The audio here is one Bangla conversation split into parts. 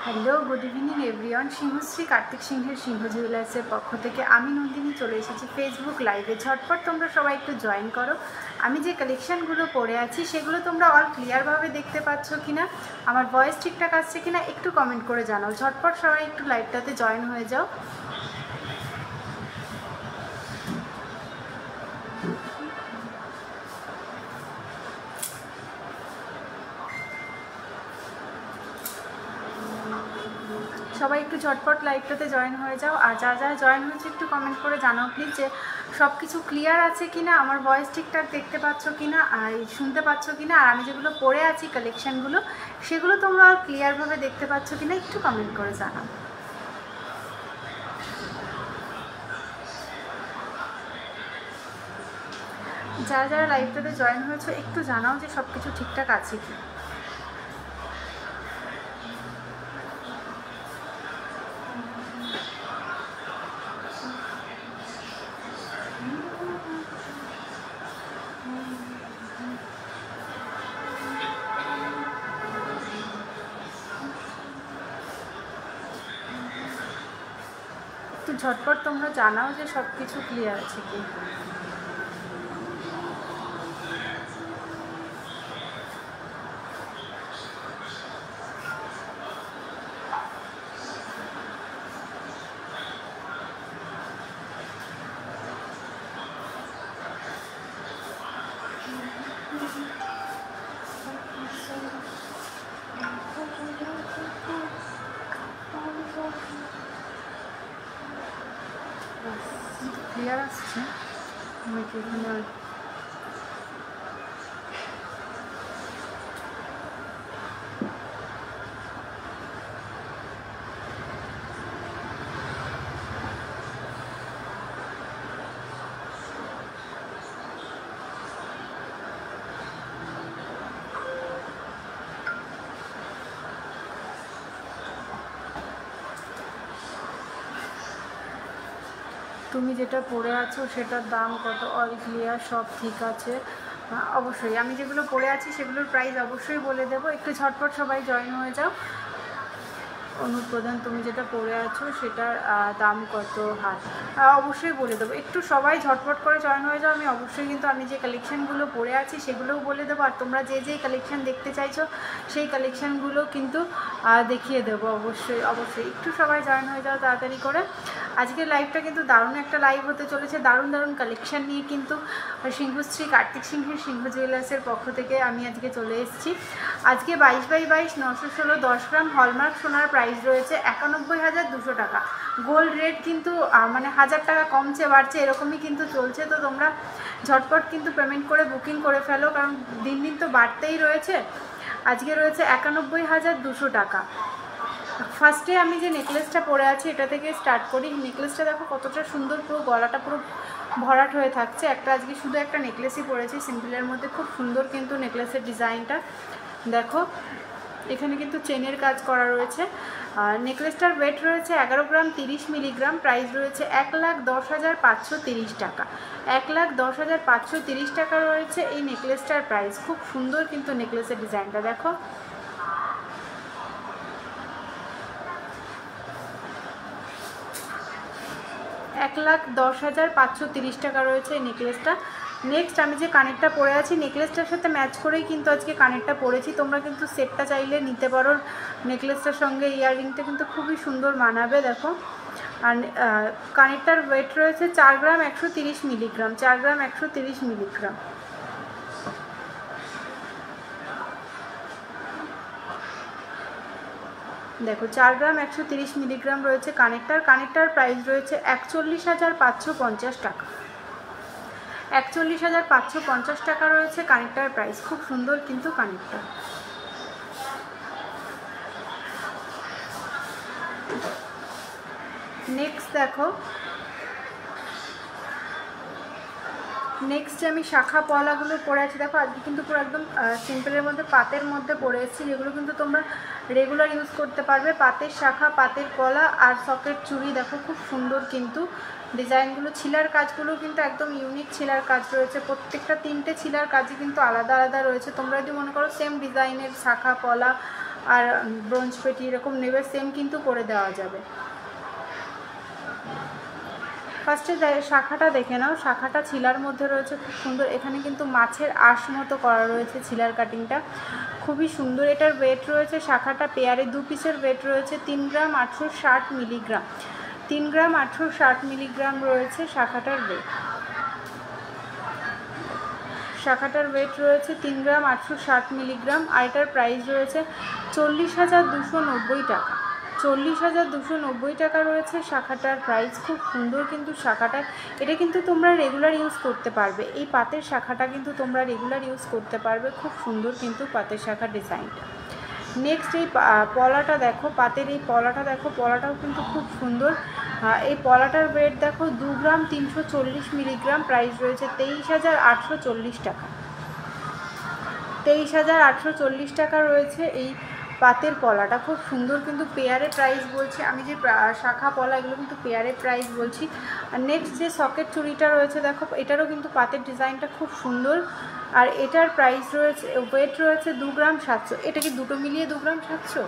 Hello, good evening everyone. Singhashri Kartik সিংহের সিংহ জুয়েলার্সের পক্ষ থেকে আমি নন্দিনী চলে এসেছি ফেসবুক লাইভে। ঝটপট তোমরা সবাই একটু জয়েন করো। আমি যে কালেকশানগুলো পরে আছি সেগুলো তোমরা অল ক্লিয়ারভাবে দেখতে পাচ্ছ কিনা, আমার ভয়েস ঠিকঠাক আসছে কিনা একটু কমেন্ট করে জানাও। ঝটপট সবাই একটু লাইভটাতে জয়েন হয়ে যাও। সবাই একটু ঝটপট লাইভটাতে জয়েন হয়ে যাও। আর যারা জয়েন হয়েছে একটু কমেন্ট করে জানাও প্লিজ যে সব কিছু ক্লিয়ার আছে কিনা, আমার ভয়েস ঠিকঠাক দেখতে পাচ্ছ কিনা আর শুনতে পাচ্ছ কিনা, আর আমি যেগুলো পরে আছি কালেকশানগুলো সেগুলো তোমরা ক্লিয়ারভাবে দেখতে পাচ্ছ কিনা একটু কমেন্ট করে জানাও। যারা লাইভটাতে জয়েন হয়েছে একটু জানাও যে সব কিছু ঠিকঠাক আছে কি। একটু ঝটপট তোমরা জানাও যে সব কিছু ক্লিয়ার আছে কি। ক্লিয়ার আসছে আমাকে এখানে। তুমি যেটা পরে আছো সেটার দাম কত? অল ক্লিয়ার, সব ঠিক আছে। অবশ্যই আমি যেগুলো পরে আছি সেগুলোর প্রাইস অবশ্যই বলে দেবো। একটু ঝটপট সবাই জয়েন হয়ে যাও। অনুপ্রধান, তুমি যেটা পরে আছো সেটার দাম কত? হাত অবশ্যই বলে দেবো। একটু সবাই ঝটপট করে জয়েন হয়ে যাও। আমি অবশ্যই কিন্তু আমি যে কালেকশানগুলো পরে আছি সেগুলোও বলে দেবো, আর তোমরা যে যেই কালেকশান দেখতে চাইছো সেই কালেকশানগুলো কিন্তু দেখিয়ে দেবো। অবশ্যই অবশ্যই একটু সবাই জয়েন হয়ে যাও তাড়াতাড়ি করে। আজকের লাইভটা কিন্তু দারুণ একটা লাইভ হতে চলেছে। দারুণ দারুণ কালেকশান নিয়ে কিন্তু সিংহশ্রী কার্তিক সিংহের সিংহ জুয়েলার্সের পক্ষ থেকে আমি আজকে চলে এসেছি। আজকে 22x22 916 10 গ্রাম হলমার্ক সোনার প্রাইস রয়েছে 91,200 টাকা। গোল্ড রেট কিন্তু মানে 1000 টাকা কমছে বাড়ছে এরকমই কিন্তু চলছে। তো তোমরা ঝটপট কিন্তু পেমেন্ট করে বুকিং করে ফেলো, কারণ দিন দিন তো বাড়তেই রয়েছে। আজকে রয়েছে 91,200 টাকা। ফার্স্টে আমি যে নেকলেসটা পরে আছি এটা থেকে স্টার্ট করি। নেকলেসটা দেখো কতটা সুন্দর, পুরো গলাটা পুরো ভরাট হয়ে থাকছে। আজকে শুধু একটা নেকলেসই পরেছি সিম্পলের মধ্যে, খুব সুন্দর কিন্তু নেকলেসের ডিজাইনটা দেখো। এখানে কিন্তু চেনের কাজ করা রয়েছে। আর নেকলেসটার ওয়েট রয়েছে 11 গ্রাম 30 মিলিগ্রাম। প্রাইস রয়েছে 1,10,530 টাকা। 1,10,530 টাকা রয়েছে এই নেকলেসটার প্রাইস। খুব সুন্দর কিন্তু নেকলেসের ডিজাইনটা দেখো। এক লাখ 10,530 টাকা রয়েছে এই নেকলেসটা। নেক্সট আমি যে কানেরটা পরে আছি নেকলেসটার সাথে ম্যাচ করেই কিন্তু আজকে কানেরটা পরেছি। তোমরা কিন্তু সেটটা চাইলে নিতে পারো নেকলেসটার সঙ্গে। ইয়াররিংটা কিন্তু খুবই সুন্দর মানাবে দেখো। আর কানেরটার ওয়েট রয়েছে 4 গ্রাম 130 মিলিগ্রাম। 4 গ্রাম 130 মিলিগ্রাম। দেখো 4 গ্রাম 130 মিলিগ্রাম রয়েছে কানেরটার প্রাইস রয়েছে 41,550 টাকা। 41,550 টাকা রয়েছে কানেরটার প্রাইস। খুব সুন্দর কিন্তু কানেরটা। নেক্সট দেখো, নেক্সট আমি শাখা পলাগুলো পরে আছি দেখো। আজকে কিন্তু পুরো একদম সিম্পলের মধ্যে পাতের মধ্যে পরে এসেছি, যেগুলো কিন্তু তোমরা রেগুলার ইউজ করতে পারবে। পাতের শাখা, পাতের পলা আর সকেট চুড়ি দেখো, খুব সুন্দর কিন্তু ডিজাইনগুলো। ছিলার কাজগুলো কিন্তু একদম ইউনিক ছিলার কাজ রয়েছে। প্রত্যেকটা 3টে ছিলার কাজই কিন্তু আলাদা আলাদা রয়েছে। তোমরা যদি মনে করো সেম ডিজাইনের শাখা পলা আর ব্রোঞ্জ পেটি এরকম নেবে সেম কিন্তু করে দেওয়া যাবে। ফার্স্টে শাখাটা দেখে নাও, শাখাটা ছিলার মধ্যে রয়েছে, খুব সুন্দর। এখানে কিন্তু মাছের আঁশ মতো করা রয়েছে ছিলার কাটিংটা, খুবই সুন্দর। এটার ওয়েট রয়েছে, শাখাটা পেয়ারে 2 পিসের ওয়েট রয়েছে 3 গ্রাম 860 মিলিগ্রাম, 3 গ্রাম 860 মিলিগ্রাম রয়েছে শাখাটার ওয়েট। শাখাটার ওয়েট রয়েছে 3 গ্রাম 860 মিলিগ্রাম। আর এটার প্রাইস রয়েছে 40,290 টাকা, 40,290 টাকা রয়েছে শাখাটার প্রাইস। খুব সুন্দর কিন্তু শাখাটা, এটা কিন্তু তোমরা রেগুলার ইউজ করতে পারবে। এই পাতের শাখাটা কিন্তু তোমরা রেগুলার ইউজ করতে পারবে, খুব সুন্দর কিন্তু পাতের শাখার ডিজাইনটা। নেক্সট এই পলাটা দেখো, পাতের এই পলাটা দেখো, পলাটাও কিন্তু খুব সুন্দর। এই পলাটার ওয়েট দেখো 2 গ্রাম 340 মিলিগ্রাম, প্রাইস রয়েছে 23,840 টাকা, 23,840 টাকা রয়েছে এই পাতের পলাটা। খুব সুন্দর কিন্তু পেয়ারে প্রাইস বলছি আমি, যে শাখা পলা এগুলো কিন্তু পেয়ারে প্রাইস বলছি। আর নেক্সট যে সকেট চুড়িটা রয়েছে দেখো, এটারও কিন্তু পাতের ডিজাইনটা খুব সুন্দর। আর এটার প্রাইস রয়েছে, ওয়েট রয়েছে 2 গ্রাম 700। এটা কি দুটো মিলিয়ে 2 গ্রাম 700?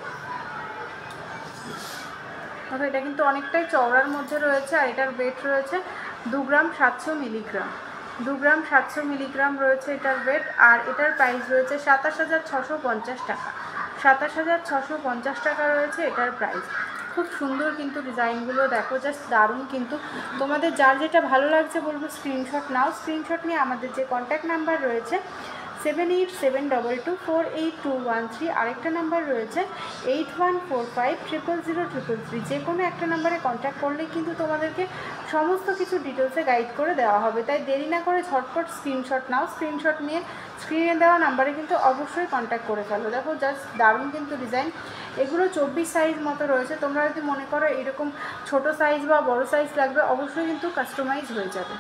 দেখো এটা কিন্তু অনেকটাই চওড়ার মধ্যে রয়েছে। আর এটার ওয়েট রয়েছে 2 গ্রাম 700 মিলিগ্রাম, 2 গ্রাম 700 মিলিগ্রাম রয়েছে এটার ওয়েট। আর এটার প্রাইস রয়েছে 27,650 টাকা, 27,650 টাকা রয়েছে এটার প্রাইস। খুব সুন্দর কিন্তু ডিজাইনগুলো দেখো, জাস্ট দারুণ কিন্তু। তোমাদের যার যেটা ভালো লাগছে বলবো স্ক্রিনশট নাও, স্ক্রিনশট নিয়ে আমাদের যে কন্ট্যাক্ট নাম্বার রয়েছে 7872248213, আরেকটা নাম্বার রয়েছে 8145000033, যে কোনো একটা নাম্বারে কন্ট্যাক্ট করলেই কিন্তু তোমাদেরকে সমস্ত কিছু ডিটেলসে গাইড করে দেওয়া হবে। তাই দেরি না করে ঝটপট স্ক্রিনশট নাও, স্ক্রিনশট নিয়ে স্ক্রিনে দেওয়া নাম্বারে কিন্তু অবশ্যই কন্ট্যাক্ট করে ফেলো। দেখো জাস্ট দারুণ কিন্তু ডিজাইন। এগুলো 24 সাইজ মতো রয়েছে, তোমরা যদি মনে করো এরকম ছোট সাইজ বা বড় সাইজ লাগবে অবশ্যই কিন্তু কাস্টমাইজ হয়ে যাবে।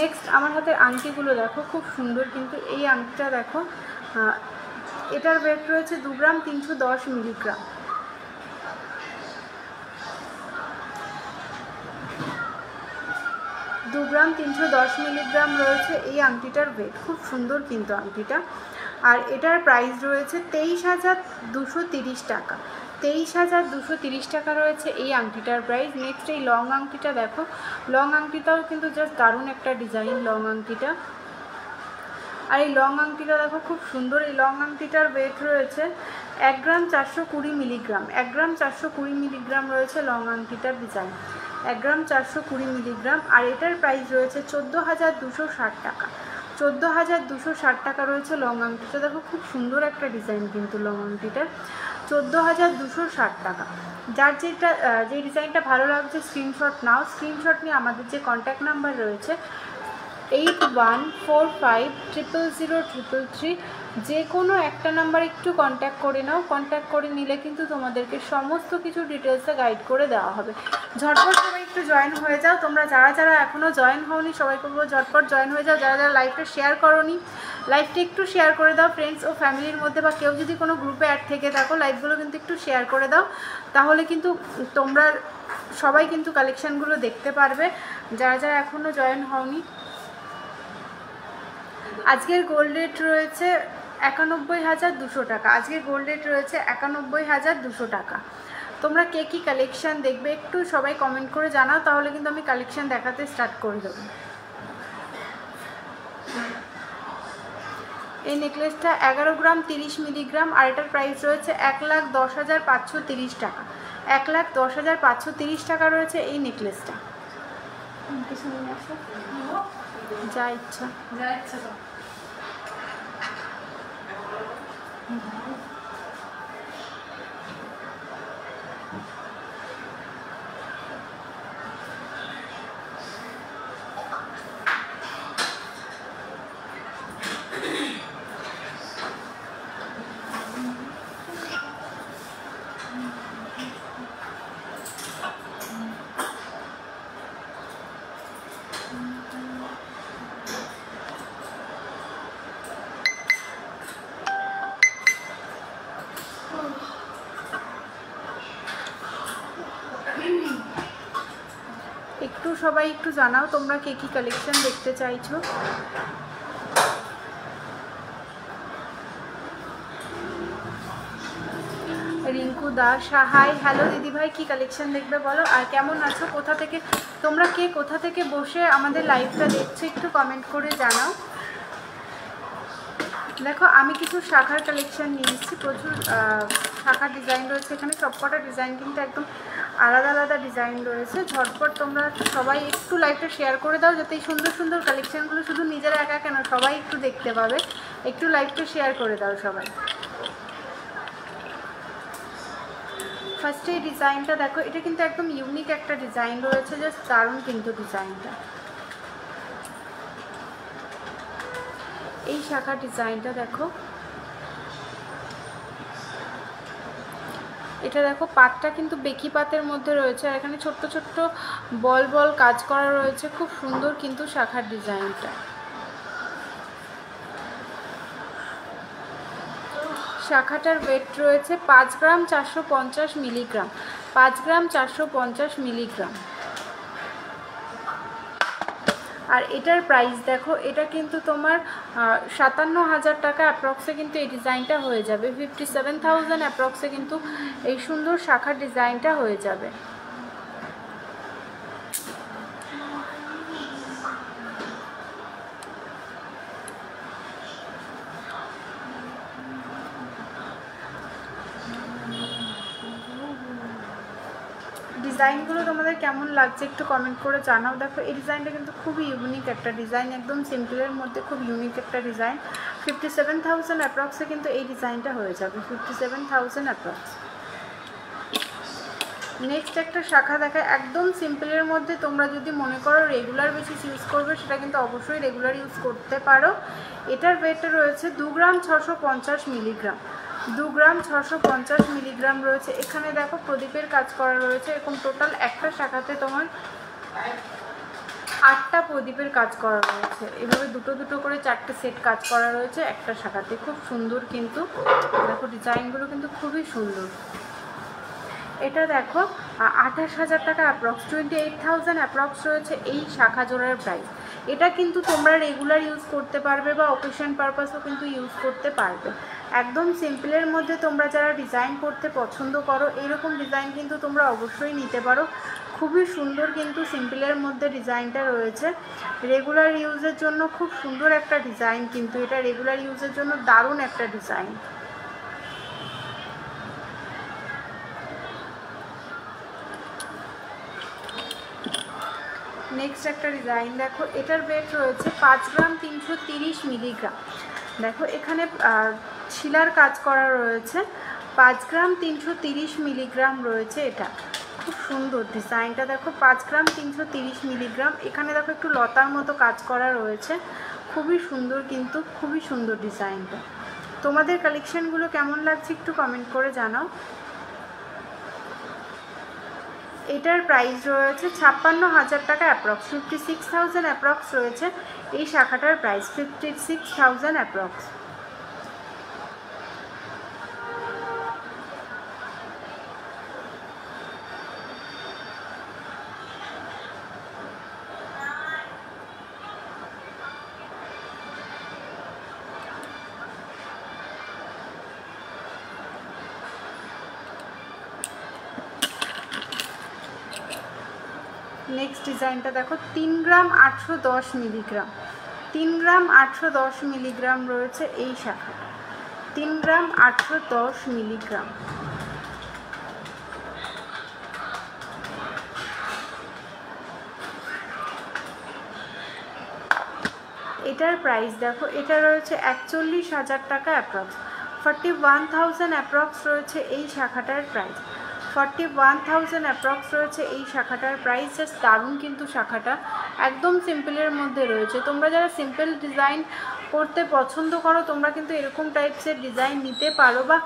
নেক্সট আমার হাতের আংটিগুলো দেখো, খুব সুন্দর কিন্তু এই আংটিটা দেখো, এটার ওয়েট রয়েছে 2 গ্রাম 310 মিলিগ্রাম, 2 গ্রাম 310 মিলিগ্রাম রয়েছে এই আংটিটার ওয়েট। খুব সুন্দর কিন্তু আংটিটা। আর এটার প্রাইস রয়েছে 23,230 টাকা, 23,230 টাকা রয়েছে এই আংটিটার প্রাইস। নেক্সট এই লং আংটিটা দেখো, লং আংটিটাও কিন্তু জাস্ট দারুণ একটা ডিজাইন লং আংটিটা। আর এই লং আংটিটা দেখো খুব সুন্দর। এই লং আংটিটার ওয়েট রয়েছে 1 গ্রাম 420 মিলিগ্রাম, 1 গ্রাম 420 মিলিগ্রাম রয়েছে লং আংটিটার ডিজাইন, 1 গ্রাম 420 মিলিগ্রাম। আর এটার প্রাইস রয়েছে 14,260 টাকা, 14,260 টাকা রয়েছে লং আংটিটা। দেখো খুব সুন্দর একটা ডিজাইন কিন্তু লং আংটিটার, 14,260 টাকা। যার যেটা যে ডিজাইনটা ভালো লাগছে স্ক্রিনশট নাও, স্ক্রিনশট নিয়ে আমাদের যে কন্ট্যাক্ট নাম্বার রয়েছে 8145000033, যে কোনো একটা নাম্বার একটু কন্ট্যাক্ট করে নাও। কন্ট্যাক্ট করে নিলে কিন্তু তোমাদেরকে সমস্ত কিছু ডিটেলসে গাইড করে দেওয়া হবে। ঝটপট সবাই একটু জয়েন হয়ে যাও। তোমরা যারা যারা এখনও জয়েন হওনি সবাইকে বলবো ঝটপট জয়েন হয়ে যাও। যারা যারা লাইভটা শেয়ার করোনি লাইভটা একটু শেয়ার করে দাও ফ্রেন্ডস ও ফ্যামিলির মধ্যে, বা কেউ যদি কোনো গ্রুপে অ্যাড থেকে থাকো লাইভগুলো কিন্তু একটু শেয়ার করে দাও, তাহলে কিন্তু তোমরা সবাই কিন্তু কালেকশানগুলো দেখতে পারবে যারা যারা এখনও জয়েন হওনি। আজকের গোল্ড রেট রয়েছে 91,200 টাকা, আজকের গোল্ড রেট রয়েছে 91,200 টাকা। তোমরা কে কী কালেকশান দেখবে একটু সবাই কমেন্ট করে জানাও, তাহলে কিন্তু আমি কালেকশান দেখাতে স্টার্ট করে দেবো। এই নেকলেসটা 11 গ্রাম 30 মিলিগ্রাম, আর এটার প্রাইস রয়েছে 1,10,530 টাকা, 1,10,530 টাকা রয়েছে এই নেকলেসটা। যা ইচ্ছা যা ইচ্ছা। একটু সবাই একটু জানাও তোমরা কে কী কালেকশন দেখতে চাইছো। রিঙ্কু দাস, হাই, হ্যালো দিদিভাই, কি কালেকশন দেখবে বলো, আর কেমন আছো, কোথা থেকে তোমরা কে কোথা থেকে বসে আমাদের লাইভটা দেখছো একটু কমেন্ট করে জানাও। দেখো আমি কিছু শাখার কালেকশন নিয়ে এসেছি, প্রচুর শাখার ডিজাইন রয়েছে এখানে, সবকটা ডিজাইন কিন্তু একদম আলাদা আলাদা ডিজাইন রয়েছে। ঝটপট তোমরা সবাই একটু লাইভটা শেয়ার করে দাও, যাতে এই সুন্দর সুন্দর কালেকশানগুলো শুধু নিজেরা একা কেন সবাই একটু দেখতে পাবে। একটু লাইভটা শেয়ার করে দাও সবাই। ফার্স্টে এই ডিজাইনটা দেখো, এটা কিন্তু একদম ইউনিক একটা ডিজাইন রয়েছে, জাস্ট দারুণ কিন্তু ডিজাইনটা। এই শাখা ডিজাইনটা দেখো, এটা দেখো পাতটা কিন্তু বেকি পাতের মধ্যে রয়েছে, আর এখানে ছোট্ট ছোট্ট বল বল কাজ করা রয়েছে, খুব সুন্দর কিন্তু শাখার ডিজাইনটা। শাখাটার ওয়েট রয়েছে 5 গ্রাম 450 মিলিগ্রাম, 5 গ্রাম 450 মিলিগ্রাম। আর এটার প্রাইস দেখো, এটা কিন্তু তোমার 57,000 টাকা অ্যাপ্রক্সে কিন্তু এই ডিজাইনটা হয়ে যাবে, 57,000 অ্যাপ্রক্সে কিন্তু এই সুন্দর শাখার ডিজাইনটা হয়ে যাবে। ডিজাইনগুলো তোমাদের কেমন লাগছে একটু কমেন্ট করে জানাও। দেখো এই ডিজাইনটা কিন্তু খুবই ইউনিক একটা ডিজাইন, একদম সিম্পলের মধ্যে খুব ইউনিক একটা ডিজাইন। 57,000 অ্যাপ্রক্সে কিন্তু এই ডিজাইনটা হয়ে যাবে, 57,000 অ্যাপ্রক্স। নেক্সট একটা শাখা দেখায়, একদম সিম্পলের মধ্যে, তোমরা যদি মনে করো রেগুলার বেসিস ইউজ করবে সেটা কিন্তু অবশ্যই রেগুলার ইউজ করতে পারো। এটার ওয়েটটা রয়েছে 2 গ্রাম 650 মিলিগ্রাম, 2 গ্রাম 650 মিলিগ্রাম রয়েছে। এখানে দেখো প্রদীপের কাজ করা রয়েছে, এরকম টোটাল একটা শাখাতে তোমার 8টা প্রদীপের কাজ করা রয়েছে, এভাবে দুটো দুটো করে 4টে সেট কাজ করা রয়েছে একটা শাখাতে, খুব সুন্দর কিন্তু। দেখো ডিজাইনগুলো কিন্তু খুবই সুন্দর। এটা দেখো 28,000 টাকা অ্যাপ্রক্স, 28,000 অ্যাপ্রক্স রয়েছে এই শাখা জোড়ার প্রাইস। এটা কিন্তু তোমরা রেগুলার ইউজ করতে পারবে বা অকেশন পারপাসও কিন্তু ইউজ করতে পারবে। একদম সিম্পলের মধ্যে তোমরা যারা ডিজাইন করতে পছন্দ করো, এরকম ডিজাইন কিন্তু তোমরা অবশ্যই নিতে পারো। খুবই সুন্দর কিন্তু সিম্পলের মধ্যে ডিজাইনটা রয়েছে, রেগুলার ইউজের জন্য খুব সুন্দর একটা ডিজাইন কিন্তু এটা, রেগুলার ইউজের জন্য দারুণ একটা ডিজাইন। নেক্সট একটা ডিজাইন দেখো, এটার ওয়েট রয়েছে 5 গ্রাম 330 মিলিগ্রাম। দেখো এখানে শিলার কাজ করা রয়েছে, 5 গ্রাম 330 মিলিগ্রাম রয়েছে। এটা খুব সুন্দর ডিজাইনটা দেখো, 5 গ্রাম 330 মিলিগ্রাম। এখানে দেখো একটু লতার মতো কাজ করা রয়েছে, খুবই সুন্দর কিন্তু, খুবই সুন্দর ডিজাইনটা। তোমাদের কালেকশনগুলো কেমন লাগছে একটু কমেন্ট করে জানাও। এটার প্রাইস রয়েছে 56,000 টাকা অ্যাপ্রক্স, 56,000 অ্যাপ্রক্স রয়েছে এই শাখাটার প্রাইস, 56,000 অ্যাপ্রক্স। নেক্সট ডিজাইনটা দেখো, 3 গ্রাম 810 মিলিগ্রাম, 3 গ্রাম 810 মিলিগ্রাম রয়েছে এই শাখাটা, 3 গ্রাম 810 মিলিগ্রাম। এটার প্রাইস দেখো, এটা রয়েছে 41,000 টাকা অ্যাপ্রক্স, 41,000 অ্যাপ্রক্স রয়েছে এই শাখাটার প্রাইস, 41,000 অ্যাপ্রক্স রয়েছে এই শাখাটার প্রাইস। জাস্ট দারুণ কিন্তু শাখাটা, একদম সিম্পলের মধ্যে রয়েছে। তোমরা যারা সিম্পল ডিজাইন করতে পছন্দ করো তোমরা কিন্তু এরকম টাইপসের ডিজাইন নিতে পারো, বা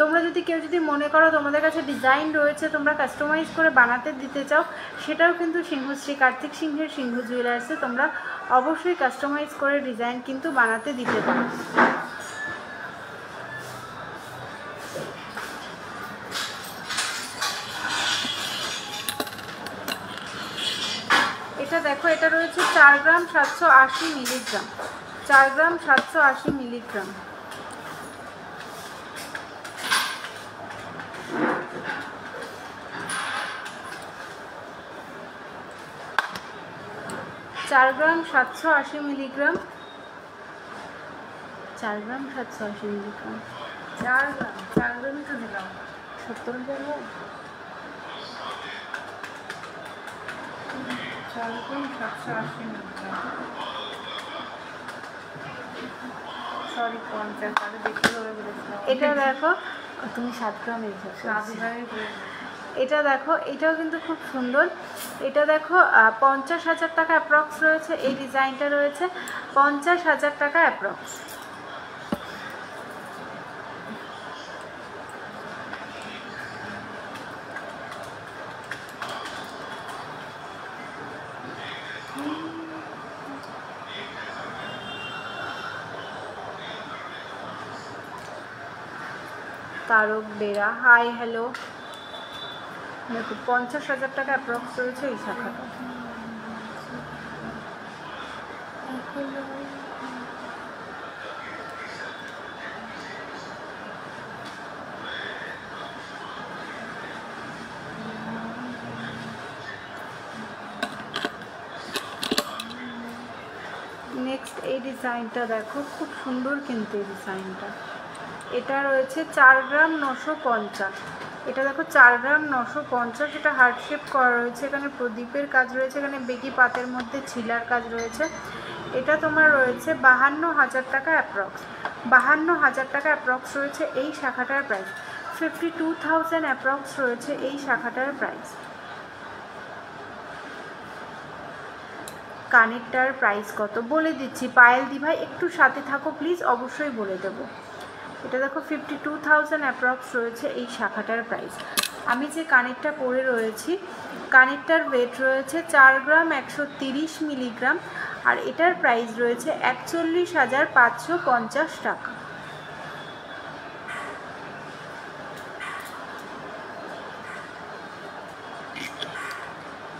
তোমরা যদি কেউ যদি মনে করো তোমাদের কাছে ডিজাইন রয়েছে তোমরা কাস্টমাইজ করে বানাতে দিতে চাও, সেটাও কিন্তু সিংহশ্রী কার্তিক সিংহের সিংহ জুয়েলার্সে তোমরা অবশ্যই কাস্টমাইজ করে ডিজাইন কিন্তু বানাতে দিতে পারো। এটা দেখো, এটা রয়েছে 4 গ্রাম 780 মিলিগ্রাম, 4 গ্রাম 780 মিলিগ্রাম। 4 গ্রাম 780 মিলিগ্রাম, 4 গ্রাম 780 মিলিগ্রাম, 4 গ্রামই তো দিলাম, 70 গ্রাম, 4 গ্রাম 780 মিলিগ্রাম, সরি 50, তাহলে দেখতে ধরে বলেছিলাম। এটা দেখো তুমি 7 গ্রাম এটা দেখো, এটাও কিন্তু খুব সুন্দর। এটা দেখো 50,000 টাকা অ্যাপ্রক্স রয়েছে, এই ডিজাইনটা রয়েছে 50,000 টাকা approx. Tarak Bera, hi hello. দেখো 50,000 টাকা অ্যাপ্রক্স রয়েছে এই শাখাটা। নেক্সট এই ডিজাইনটা দেখো, খুব সুন্দর কিন্তু এই ডিজাইনটা। এটা রয়েছে 4 গ্রাম 950। এটা দেখো 4 গ্রাম 950, এটা হার্ট শেপ করা রয়েছে, এখানে প্রদীপের কাজ রয়েছে, এখানে বেগি পাতের মধ্যে ছিলার কাজ রয়েছে। এটা তোমার রয়েছে 52,000 টাকা অ্যাপ্রক্স। 52,000 টাকা অ্যাপ্রক্স রয়েছে এই শাখাটার প্রাইস। 52,000 অ্যাপ্রক্স রয়েছে এই শাখাটার প্রাইস। কানেরটার প্রাইস কত বলে দিচ্ছি, পায়েল দি ভাই একটু সাথে থাকো প্লিজ, অবশ্যই বলে দেবো। এটা দেখো 52,000 অ্যাপ্রক্স রয়েছে এই শাখাটার প্রাইস। আমি যে কানেরটা পরে রয়েছি, কানেরটার ওয়েট রয়েছে 4 গ্রাম 130 মিলিগ্রাম, আর এটার প্রাইস রয়েছে 41,550 টাকা।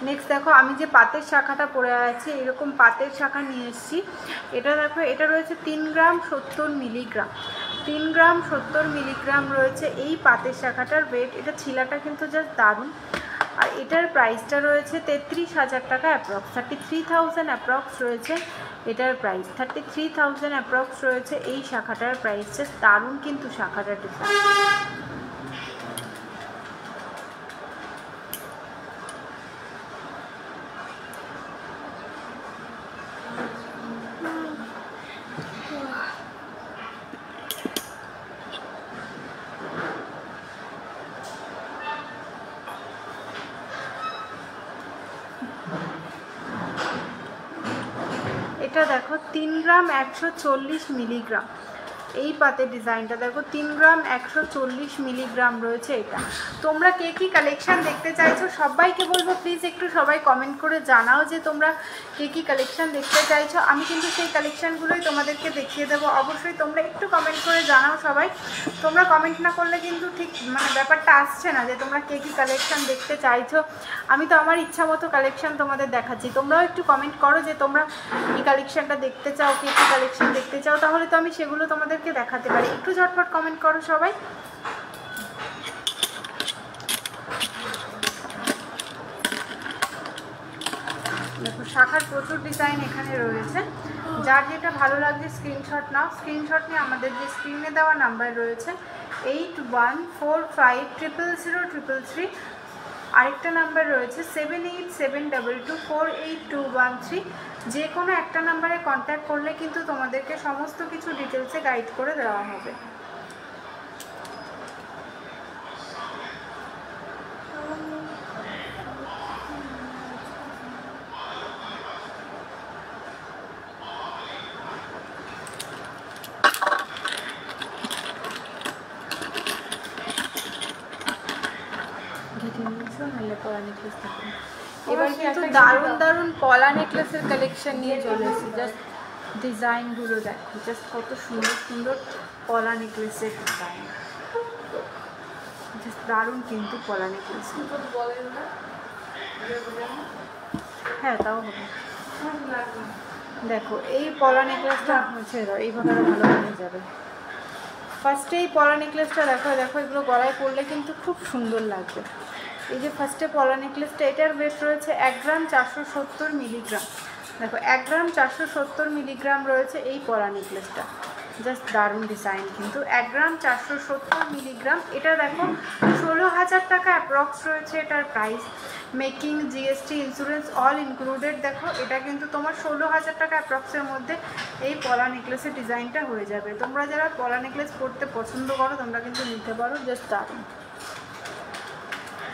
নেক্সট দেখো, আমি যে পাতের শাখাটা পরে আছি, এরকম পাতের শাখা নিয়ে এসেছি। এটা দেখো, এটা রয়েছে 3 গ্রাম 70 মিলিগ্রাম। 3 গ্রাম 70 মিলিগ্রাম রয়েছে এই পাতের শাখাটার ওয়েট। এটা ছিলাটা কিন্তু জাস্ট দারুণ। আর এটার প্রাইসটা রয়েছে 33,000 টাকা অ্যাপ্রক্স। 33,000 অ্যাপ্রক্স রয়েছে এটার প্রাইস। 33,000 অ্যাপ্রক্স রয়েছে এই শাখাটার প্রাইস। জাস্ট দারুণ কিন্তু শাখাটার ডিজাইন। এটা দেখো 3 গ্রাম 140 মিলিগ্রাম, এই পাতের ডিজাইনটা দেখো 3 গ্রাম 140 মিলিগ্রাম রয়েছে এটা। তোমরা কে কী কালেকশান দেখতে চাইছো সবাইকে বলবো প্লিজ একটু সবাই কমেন্ট করে জানাও যে তোমরা কে কী কালেকশান দেখতে চাইছো। আমি কিন্তু সেই কালেকশানগুলোই তোমাদেরকে দেখিয়ে দেবো। অবশ্যই তোমরা একটু কমেন্ট করে জানাও সবাই। তোমরা কমেন্ট না করলে কিন্তু ঠিক মানে ব্যাপারটা আসছে না যে তোমরা কে কী কালেকশান দেখতে চাইছো। আমি তো আমার ইচ্ছা মতো কালেকশান তোমাদের দেখাচ্ছি, তোমরাও একটু কমেন্ট করো যে তোমরা এই কালেকশানটা দেখতে চাও, কে কী কালেকশান দেখতে চাও, তাহলে তো আমি সেগুলো তোমাদেরকে দেখাতে পারি। একটু ঝটপট কমেন্ট করো সবাই। দেখো শাখার প্রচুর ডিজাইন এখানে রয়েছে, যার যেটা ভালো লাগছে স্ক্রিনশট নাও। স্ক্রিনশট নিয়ে আমাদের যে স্ক্রিনে দেওয়া নাম্বার রয়েছে 8145000033, আরেকটা নাম্বার রয়েছে 7872248213। যে কোনো একটা নাম্বারে কন্ট্যাক্ট করলে কিন্তু তোমাদেরকে সমস্ত কিছু ডিটেলসে গাইড করে দেওয়া হবে। এবার কিন্তু দারুণ দারুণ পলা নেকলেসের কালেকশন নিয়ে চলে এসেছি। জাস্ট ডিজাইনগুলো দেখো, জাস্ট কত সুন্দর সুন্দর পলা নেকলেসের ডিজাইন, জাস্ট দারুণ কিন্তু পলা নেকলেস। হ্যাঁ তাও হবে। দেখো এই পলা নেকলেসটা হচ্ছে এইভাবে আরও ভালো হয়ে যাবে। ফার্স্টে এই পলা নেকলেসটা দেখো, দেখো এগুলো গলায় পরলে কিন্তু খুব সুন্দর লাগবে। এই যে ফার্স্টে পলা নেকলেসটা, এটার ওয়েট রয়েছে 1 গ্রাম 470 মিলিগ্রাম। দেখো 1 গ্রাম 470 মিলিগ্রাম রয়েছে এই পলা নেকলেসটা, জাস্ট দারুণ ডিজাইন কিন্তু। 1 গ্রাম 470 মিলিগ্রাম, এটা দেখো 16,000 টাকা অ্যাপ্রক্স রয়েছে এটার price. Making, GST, insurance all included. দেখো এটা কিন্তু তোমার 16,000 টাকা অ্যাপ্রক্সের মধ্যে এই পলা নেকলেসের ডিজাইনটা হয়ে যাবে। তোমরা যারা পলা নেকলেস পরতে পছন্দ করো তোমরা কিন্তু নিতে পারো, জাস্ট দারুণ।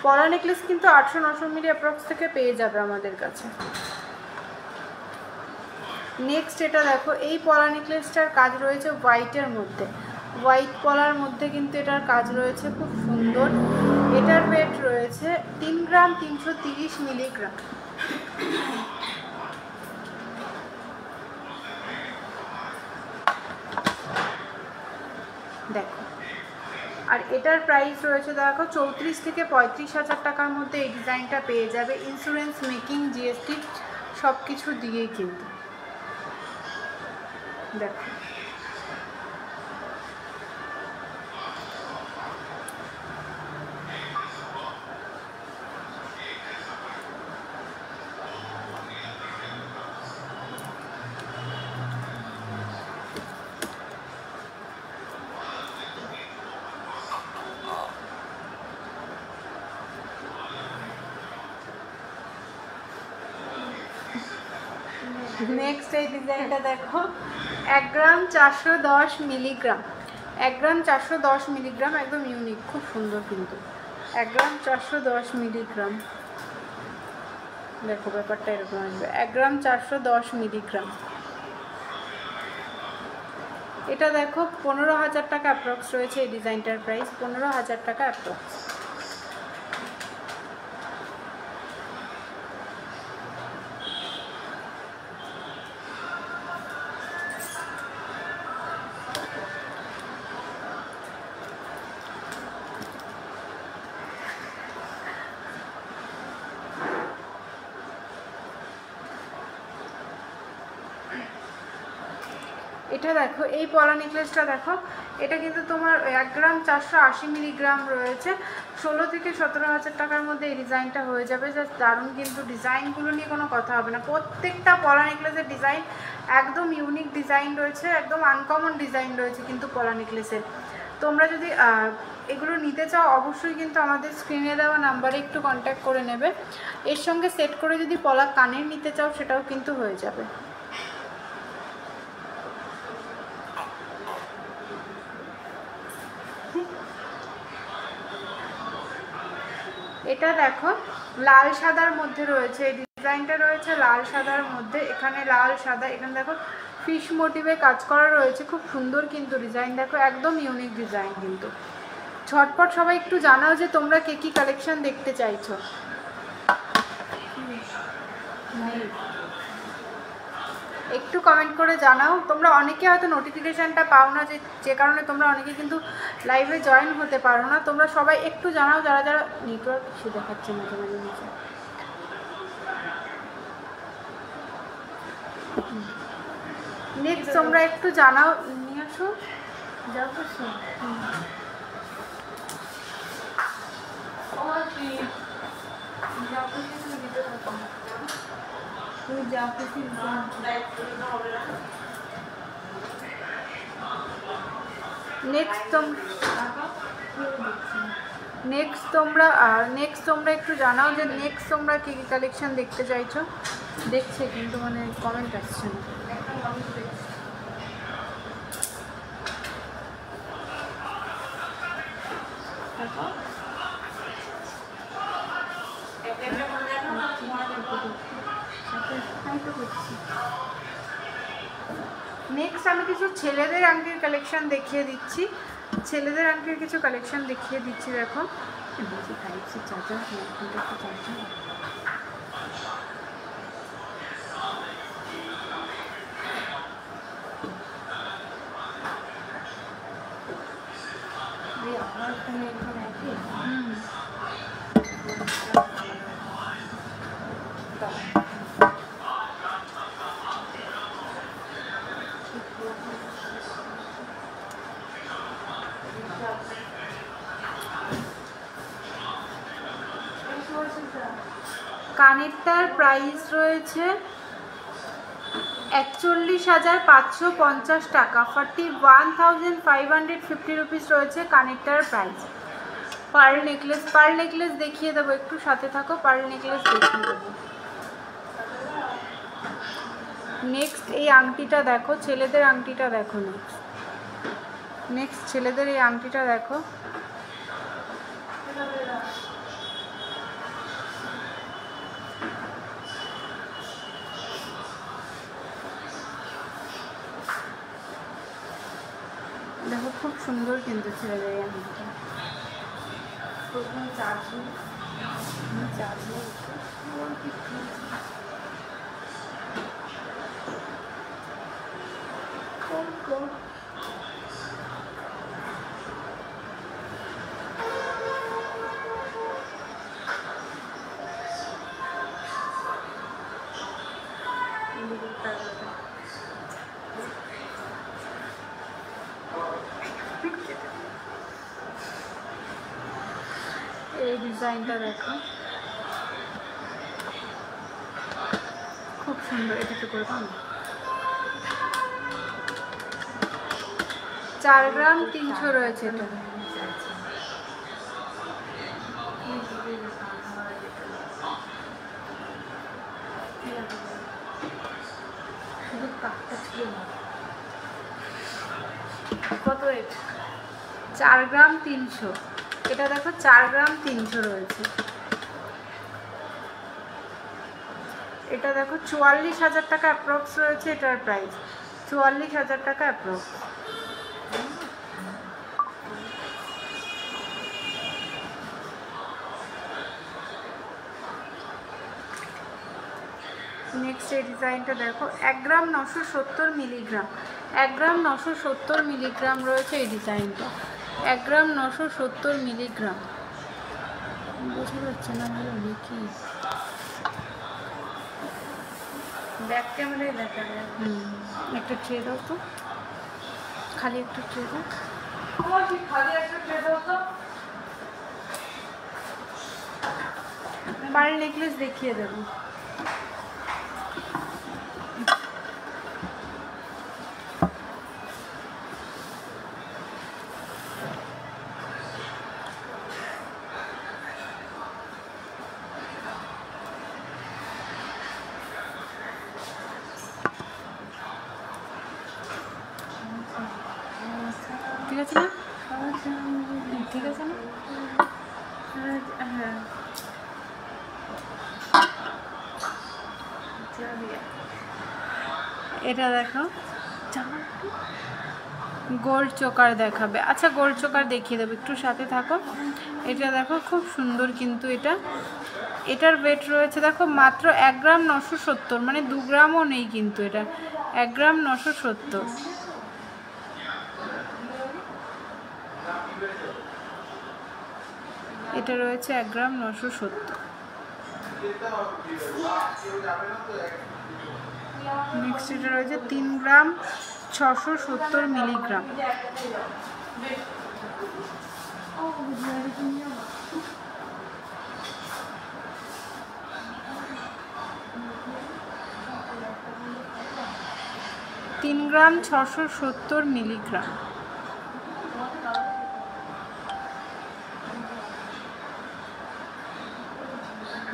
পলা নেকলেস কিন্তু 800-900 মিলি অ্যাপ্রক্স থেকে পেয়ে যাবে আমাদের কাছে। নেক্সট এটা দেখো, এই পলা নেকলেসটার কাজ রয়েছে হোয়াইটের মধ্যে, হোয়াইট পলার মধ্যে কিন্তু এটার কাজ রয়েছে খুব সুন্দর। এটার ওয়েট রয়েছে 3 গ্রাম 330 মিলিগ্রাম। দেখো, আর এটার প্রাইস রয়েছে দেখো 34 থেকে 35,000 টাকার মধ্যে এই ডিজাইনটা পেয়ে যাবে। ইন্স্যুরেন্স, মেকিং, জিএসটি সব কিছু দিয়েই কিন্তু। দেখো নেক্সট এই ডিজাইনটা দেখো, 1 গ্রাম 410 মিলিগ্রাম। 1 গ্রাম 410 মিলিগ্রাম, একদম ইউনিক, খুব সুন্দর কিন্তু। 1 গ্রাম 410 মিলিগ্রাম, দেখো ব্যাপারটা এরকম আসবে। 1 গ্রাম 410 মিলিগ্রাম, এটা দেখো 15,000 টাকা অ্যাপ্রক্স রয়েছে এই ডিজাইনটার প্রাইস, 15,000 টাকা অ্যাপ্রক্স। এটা দেখো, এই পলা নেকলেসটা দেখো, এটা কিন্তু তোমার 1 গ্রাম 480 মিলিগ্রাম রয়েছে, 16 থেকে 17,000 টাকার মধ্যে এই ডিজাইনটা হয়ে যাবে। জাস্ট দারুণ কিন্তু, ডিজাইনগুলো নিয়ে কোনো কথা হবে না। প্রত্যেকটা পলা নেকলেসের ডিজাইন একদম ইউনিক ডিজাইন রয়েছে, একদম আনকমন ডিজাইন রয়েছে কিন্তু পলা নেকলেসের। তোমরা যদি এগুলো নিতে চাও অবশ্যই কিন্তু আমাদের স্ক্রিনে দেওয়া নাম্বারে একটু কন্ট্যাক্ট করে নেবে। এর সঙ্গে সেট করে যদি পলা কানের নিতে চাও সেটাও কিন্তু হয়ে যাবে। এটা দেখো লাল সাদার মধ্যে রয়েছে, এই ডিজাইনটা রয়েছে লাল সাদার মধ্যে। এখানে লাল সাদা, এখানে দেখো ফিশ মোটিভে কাজ করা রয়েছে, খুব সুন্দর কিন্তু ডিজাইন। দেখো একদম ইউনিক ডিজাইন কিন্তু। ঝটপট সবাই একটু জানাও যে তোমরা কে কী কালেকশন দেখতে চাইছো। একটু কমেন্ট করে জানাও। তোমরা অনেকে হয়তো নোটিফিকেশানটা পাও না, যে কারণে তোমরা অনেকে কিন্তু লাইভে জয়েন হতে পারো না। তোমরা সবাই একটু জানাও, যারা যারা নেটওয়ার্ক ইস্যু দেখাচ্ছে মাঝে মাঝে নিচে। নেক্সট তোমরা একটু জানাও, নিয়ে আসো যাও তো নেক্সট তোমরা একটু জানাও যে নেক্সট তোমরা কী কী কালেকশন দেখতে চাইছো। দেখছে কিন্তু মানে কমেন্ট আসছে না। নেক্সট আমি কিছু ছেলেদের আংটির কালেকশন দেখিয়ে দিচ্ছি। ছেলেদের আংটির কিছু কালেকশন দেখিয়ে দিচ্ছি। দেখো কানেরটার প্রাইস রয়েছে 41,550 টাকা, 41,550 রুপিস রয়েছে কানেক্টার প্রাইস। পার্ল নেকলেস দেখিয়ে দেবো, একটু সাথে থাকো, পার্ল নেকলেস দেখিয়ে দেবো। নেক্সট এই আংটিটা দেখো, ছেলেদের আংটিটা দেখো। নেক্সট ছেলেদের এই আংটিটা দেখো, দেখো খুব সুন্দর কিন্তু ছেলেদের এই আংটিটা। এই ডিজাইনটা দেখো, খুব সুন্দর। এটাতে করে পাবো 4 গ্রাম 300 রয়েছে এটা। কত এটা? 4 গ্রাম 300। এটা দেখো 4 গ্রাম 300 রয়েছে। এটা দেখো 44,000 টাকা অ্যাপ্রক্স রয়েছে এটার প্রাইস, 44,000 টাকা অ্যাপ্রক্স। নেক্সট এই ডিজাইনটা দেখো, 1 গ্রাম 970 মিলিগ্রাম, 1 গ্রাম 970 মিলিগ্রাম রয়েছে এই ডিজাইনটা, 1 গ্রাম 970 মিলিগ্রাম। বোঝা যাচ্ছে না ভালো দেখি, ব্যাক ক্যামেরায় দেখা যায়। একটা ট্রে দাও তো, খালি একটা ট্রে দাও, খালি একটা ট্রে দাও তো। পার্ল নেকলেস দেখিয়ে দেবো। ঠিক আছে না? ঠিক আছে না? হ্যাঁ, এটা দেখো গোল্ড চোকার দেখাবে। আচ্ছা গোল্ড চোকার দেখিয়ে দেবো, একটু সাথে থাকো। এটা দেখো খুব সুন্দর কিন্তু এটার ওয়েট রয়েছে দেখো মাত্র 1 গ্রাম 970, মানে 2 গ্রামও নেই কিন্তু, এটা 1 গ্রাম 970। এটা রয়েছে 1 গ্রাম 970। নেক্সট এটা রয়েছে 3 গ্রাম 670 মিলিগ্রাম। তিন গ্রাম 670 মিলিগ্রাম।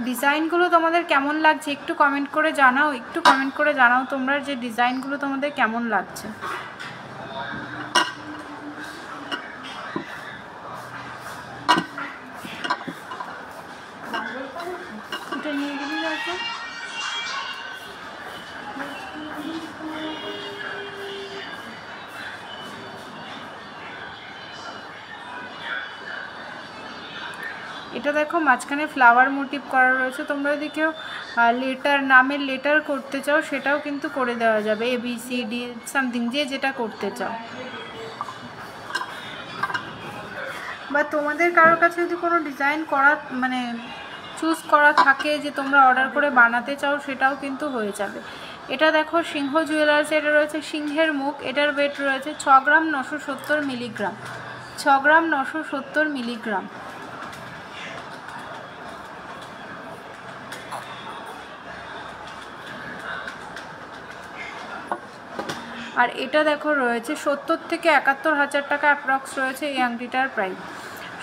ডিজাইনগুলো তোমাদের কেমন লাগছে একটু কমেন্ট করে জানাও, তোমরা যে ডিজাইনগুলো তোমাদের কেমন লাগছে। এটা নিয়ে গেলি আছে। এটা দেখো মাঝখানে ফ্লাওয়ার মোটিভ করা রয়েছে, তোমরা যদি কেউ নামের লেটার করতে চাও সেটাও কিন্তু করে দেওয়া যাবে, ABCD সামথিং যে যেটা করতে চাও। বা তোমাদের কারোর কাছে যদি কোনো ডিজাইন করা মানে চুজ করা থাকে যে তোমরা অর্ডার করে বানাতে চাও সেটাও কিন্তু হয়ে যাবে। এটা দেখো সিংহ জুয়েলার্স, এটা রয়েছে সিংহের মুখ, এটার ওয়েট রয়েছে 6 গ্রাম 970 মিলিগ্রাম, 6 গ্রাম 970 মিলিগ্রাম। আর এটা দেখো রয়েছে 70 থেকে 71 হাজার টাকা অ্যাপ্রক্স রয়েছে এই আংটিটার প্রাইস,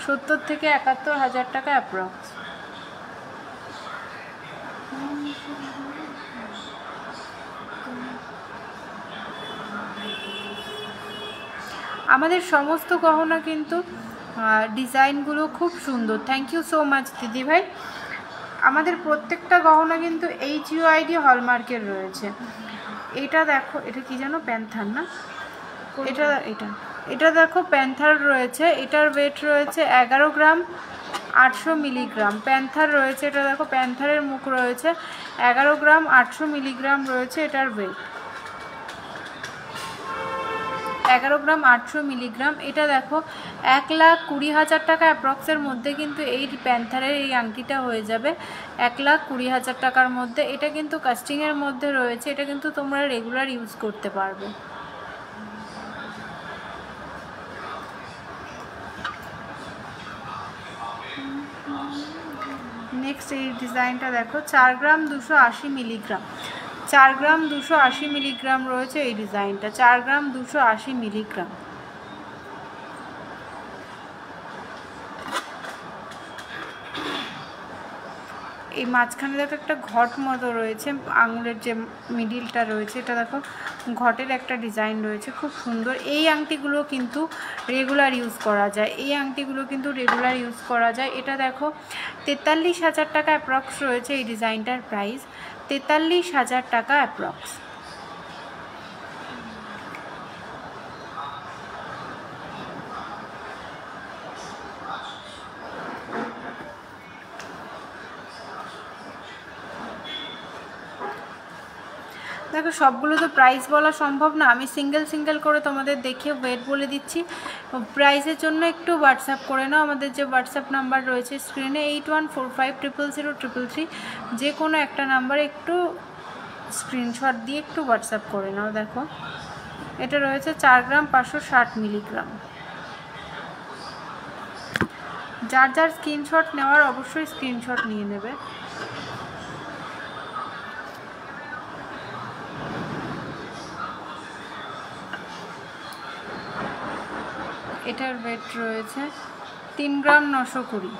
70 থেকে 71 হাজার টাকা অ্যাপ্রক্স। আমাদের সমস্ত গহনা কিন্তু ডিজাইনগুলো খুব সুন্দর। থ্যাংক ইউ সো মাচ দিদিভাই। আমাদের প্রত্যেকটা গহনা কিন্তু HUID হলমার্কের রয়েছে। এটা দেখো, এটা কি জানো, প্যান্থার না, এটা এটা এটা দেখো প্যান্থার রয়েছে। এটার ওয়েট রয়েছে 11 গ্রাম 800 মিলিগ্রাম। প্যান্থার রয়েছে, এটা দেখো প্যান্থারের মুখ রয়েছে, 11 গ্রাম 800 মিলিগ্রাম রয়েছে এটার ওয়েট, 11 গ্রাম 800 মিলিগ্রাম। এটা দেখো 1,20,000 টাকা অ্যাপ্রক্সের মধ্যে কিন্তু এই প্যান্থারের এই আংটিটা হয়ে যাবে 1,20,000 টাকার মধ্যে। এটা কিন্তু কাস্টিংয়ের মধ্যে রয়েছে, এটা কিন্তু তোমরা রেগুলার ইউজ করতে পারবে। নেক্সট এই ডিজাইনটা দেখো 4 গ্রাম 280 মিলিগ্রাম, 4 গ্রাম 280 মিলিগ্রাম রয়েছে এই ডিজাইনটা, 4 গ্রাম 280 মিলিগ্রাম। এই মাঝখানে দেখো একটা ঘট মতো রয়েছে, আঙুলের যে মিডিলটা রয়েছে এটা দেখো ঘটের একটা ডিজাইন রয়েছে, খুব সুন্দর। এই আংটিগুলো কিন্তু রেগুলার ইউজ করা যায়, এই আংটিগুলো কিন্তু রেগুলার ইউজ করা যায়। এটা দেখো 43,000 টাকা অ্যাপ্রক্স রয়েছে এই ডিজাইনটার প্রাইস, 43,000 টাকা অ্যাপ্রক্স। দেখো সবগুলো তো প্রাইস বলা সম্ভব না, আমি সিঙ্গেল সিঙ্গেল করে তোমাদের দেখে ওয়েট বলে দিচ্ছি। প্রাইসের জন্য একটু হোয়াটসঅ্যাপ করে নাও, আমাদের যে হোয়াটসঅ্যাপ নাম্বার রয়েছে স্ক্রিনে 8145000333, যে কোনো একটা নাম্বারে একটু স্ক্রিনশট দিয়ে একটু হোয়াটসঅ্যাপ করে নাও। দেখো এটা রয়েছে 4 গ্রাম 560 মিলিগ্রাম। যার যার স্ক্রিনশট নেওয়ার অবশ্যই স্ক্রিনশট নিয়ে নেবে। এটার ওয়েট রয়েছে 3 গ্রাম 920।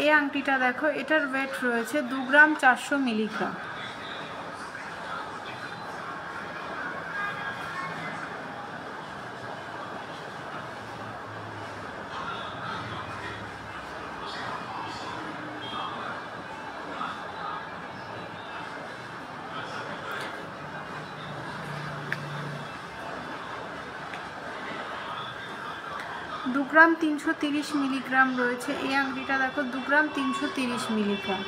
এই আংটিটা দেখো, এটার ওয়েট রয়েছে 2 গ্রাম 400 মিলিগ্রাম। दो ग्राम 330 मिलीग्राम रयेछे এই আংটিটা দেখো 2 গ্রাম 330 মিলিগ্রাম।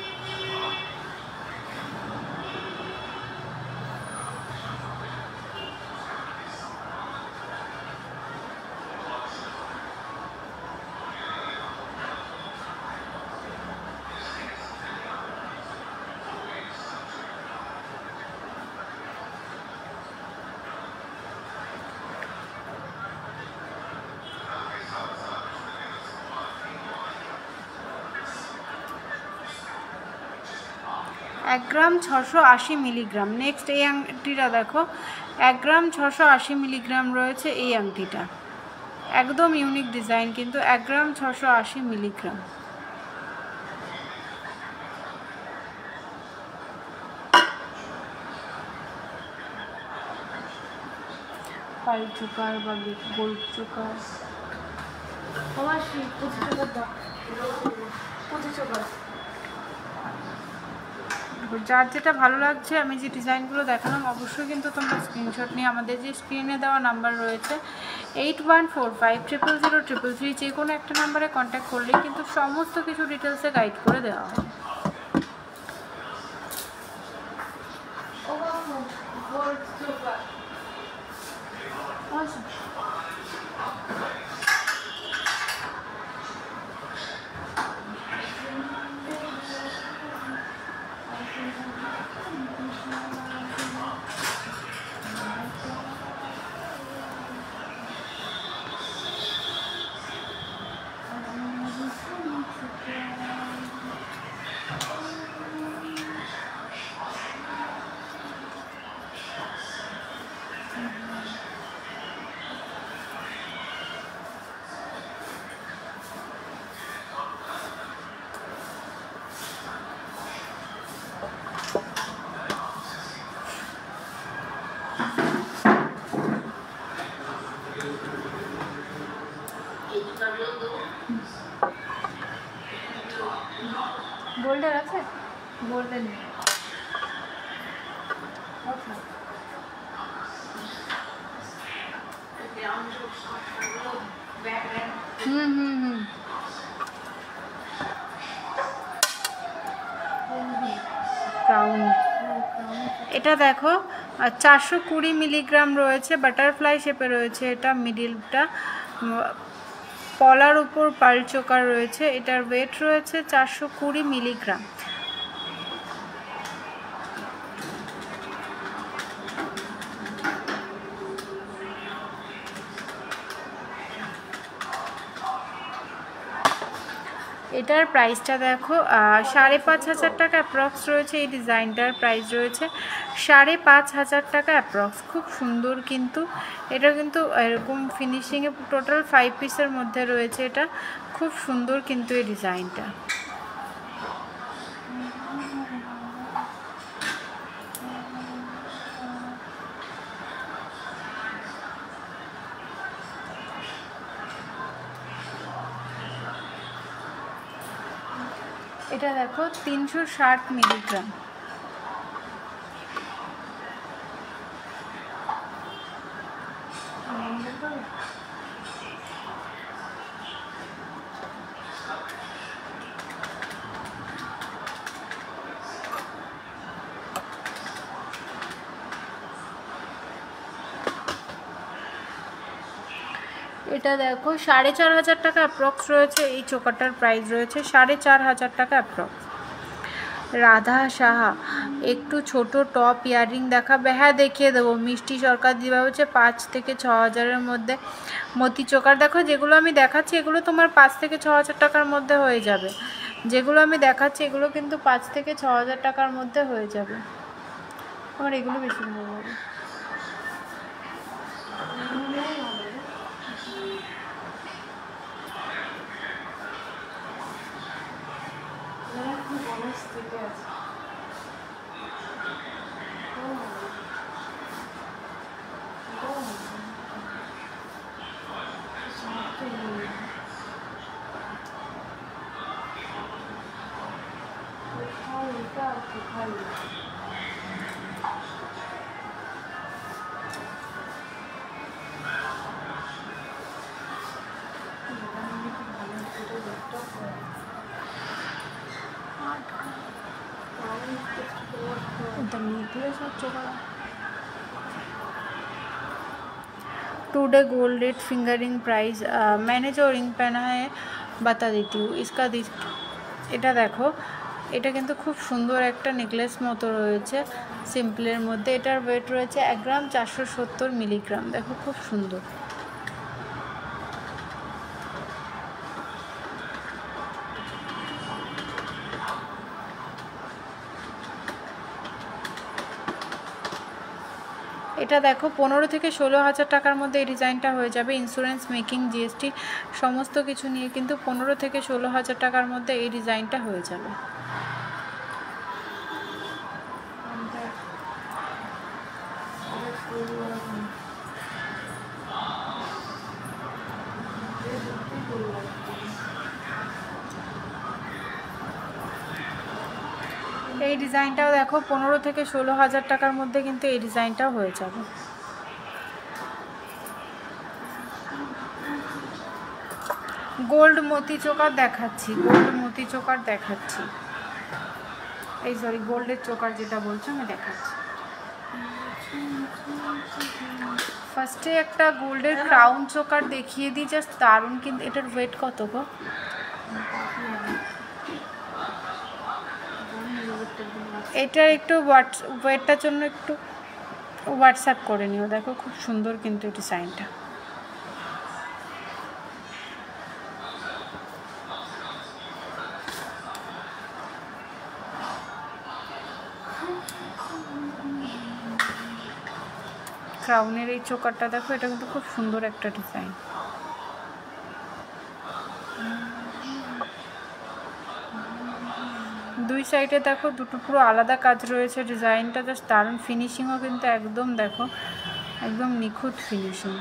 एक ग्राम 680 मिलीग्राम। नेक्स्ट এই আংটিটা দেখো 1 গ্রাম 680 মিলিগ্রাম রয়েছে এই আংটিটা, একদম ইউনিক ডিজাইন কিন্তু 1 গ্রাম 680 মিলিগ্রাম। পাল চোকার বা গোল চোকার অবশ্যই 25 টাকা দাও, 25 টাকা। যার যেটা ভালো লাগছে, আমি যে ডিজাইনগুলো দেখালাম অবশ্যই কিন্তু তোমরা স্ক্রিনশট নিয়ে আমাদের যে স্ক্রিনে দেওয়া নাম্বার রয়েছে 8145000333 যে কোনো একটা নাম্বারে কন্ট্যাক্ট করলেই কিন্তু সমস্ত কিছু ডিটেলসে গাইড করে দেওয়া হবে। গোল্ডের আছে, গোল্ডের নেই। ক্রাউন, এটা দেখো 420 মিলিগ্রাম রয়েছে, বাটারফ্লাই শেপে রয়েছে, এটা মিডিলটা পলার উপর পাল চোকার রয়েছে। এটার ওয়েট রয়েছে 420 মিলিগ্রাম। এটার প্রাইসটা দেখো 5,500 টাকা অ্যাপ্রক্স রয়েছে। এই ডিজাইনটার প্রাইস রয়েছে 5,500 টাকা অ্যাপ্রক্স। খুব সুন্দর কিন্তু এটা, কিন্তু এরকম ফিনিশিংয়ে টোটাল 5 পিসের মধ্যে রয়েছে। এটা খুব সুন্দর কিন্তু এই ডিজাইনটা। এটা দেখো 360 মিলিগ্রাম। এটা দেখো 4,500 টাকা অ্যাপ্রক্স রয়েছে। এই চোকাটার প্রাইস রয়েছে 4,500 টাকা অ্যাপ্রক্স। রাধা সাহা একটু ছোট টপ ইয়াররিং দেখাবে? হ্যাঁ দেখিয়ে দেবো। মিষ্টি সরকার দিবা হচ্ছে 5 থেকে 6,000-এর মধ্যে মতি চোকার। দেখো যেগুলো আমি দেখাচ্ছি এগুলো তোমার 5 থেকে 6,000 টাকার মধ্যে হয়ে যাবে। যেগুলো আমি দেখাচ্ছি এগুলো কিন্তু 5 থেকে 6,000 টাকার মধ্যে হয়ে যাবে। আমার এগুলো বেশি ভালো লাগে। टुडे गोल्ड रेट फिंगारिंग प्राइस मैंने जो रिंग पहना है बता देती हूँ इसका। এটা দেখো এটা কিন্তু খুব সুন্দর একটা নেকলেস মতো রয়েছে সিম্পলের মধ্যে। এটার ওয়েট রয়েছে 1 গ্রাম 470 মিলিগ্রাম। দেখো খুব সুন্দর। এটা দেখো 15 থেকে 16,000 টাকার মধ্যে এই ডিজাইনটা হয়ে যাবে। ইন্স্যুরেন্স, মেকিং, জিএসটি সমস্ত কিছু নিয়ে কিন্তু 15 থেকে 16,000 টাকার মধ্যে এই ডিজাইনটা হয়ে যাবে। এই ডিজাইনটাও দেখো 15 থেকে 16,000 টাকার মধ্যে কিন্তু এই ডিজাইনটাও হয়ে যাবে। গোল্ড মতি চোকার দেখাচ্ছি, গোল্ড মতি চোকার দেখাচ্ছি। এই সরি গোল্ডের চোকার যেটা বলছো আমি দেখাচ্ছি। ফার্স্টে একটা গোল্ডের ক্রাউন চোকার দেখিয়ে দিই, জাস্ট দারুণ কিন্তু। এটার ওয়েট কত গো? এটার একটু ওয়েটটার জন্য একটু হোয়াটসঅ্যাপ করে নিও। দেখো খুব সুন্দর কিন্তু এই ডিজাইনটা। ক্রাউনের এই চোকারটা দেখো, এটা কিন্তু খুব সুন্দর একটা ডিজাইন। দুই সাইডে দেখো দুটো পুরো আলাদা কাজ রয়েছে। ডিজাইনটা জাস্ট দারুণ, ফিনিশিংও কিন্তু একদম দেখো একদম নিখুঁত ফিনিশিং।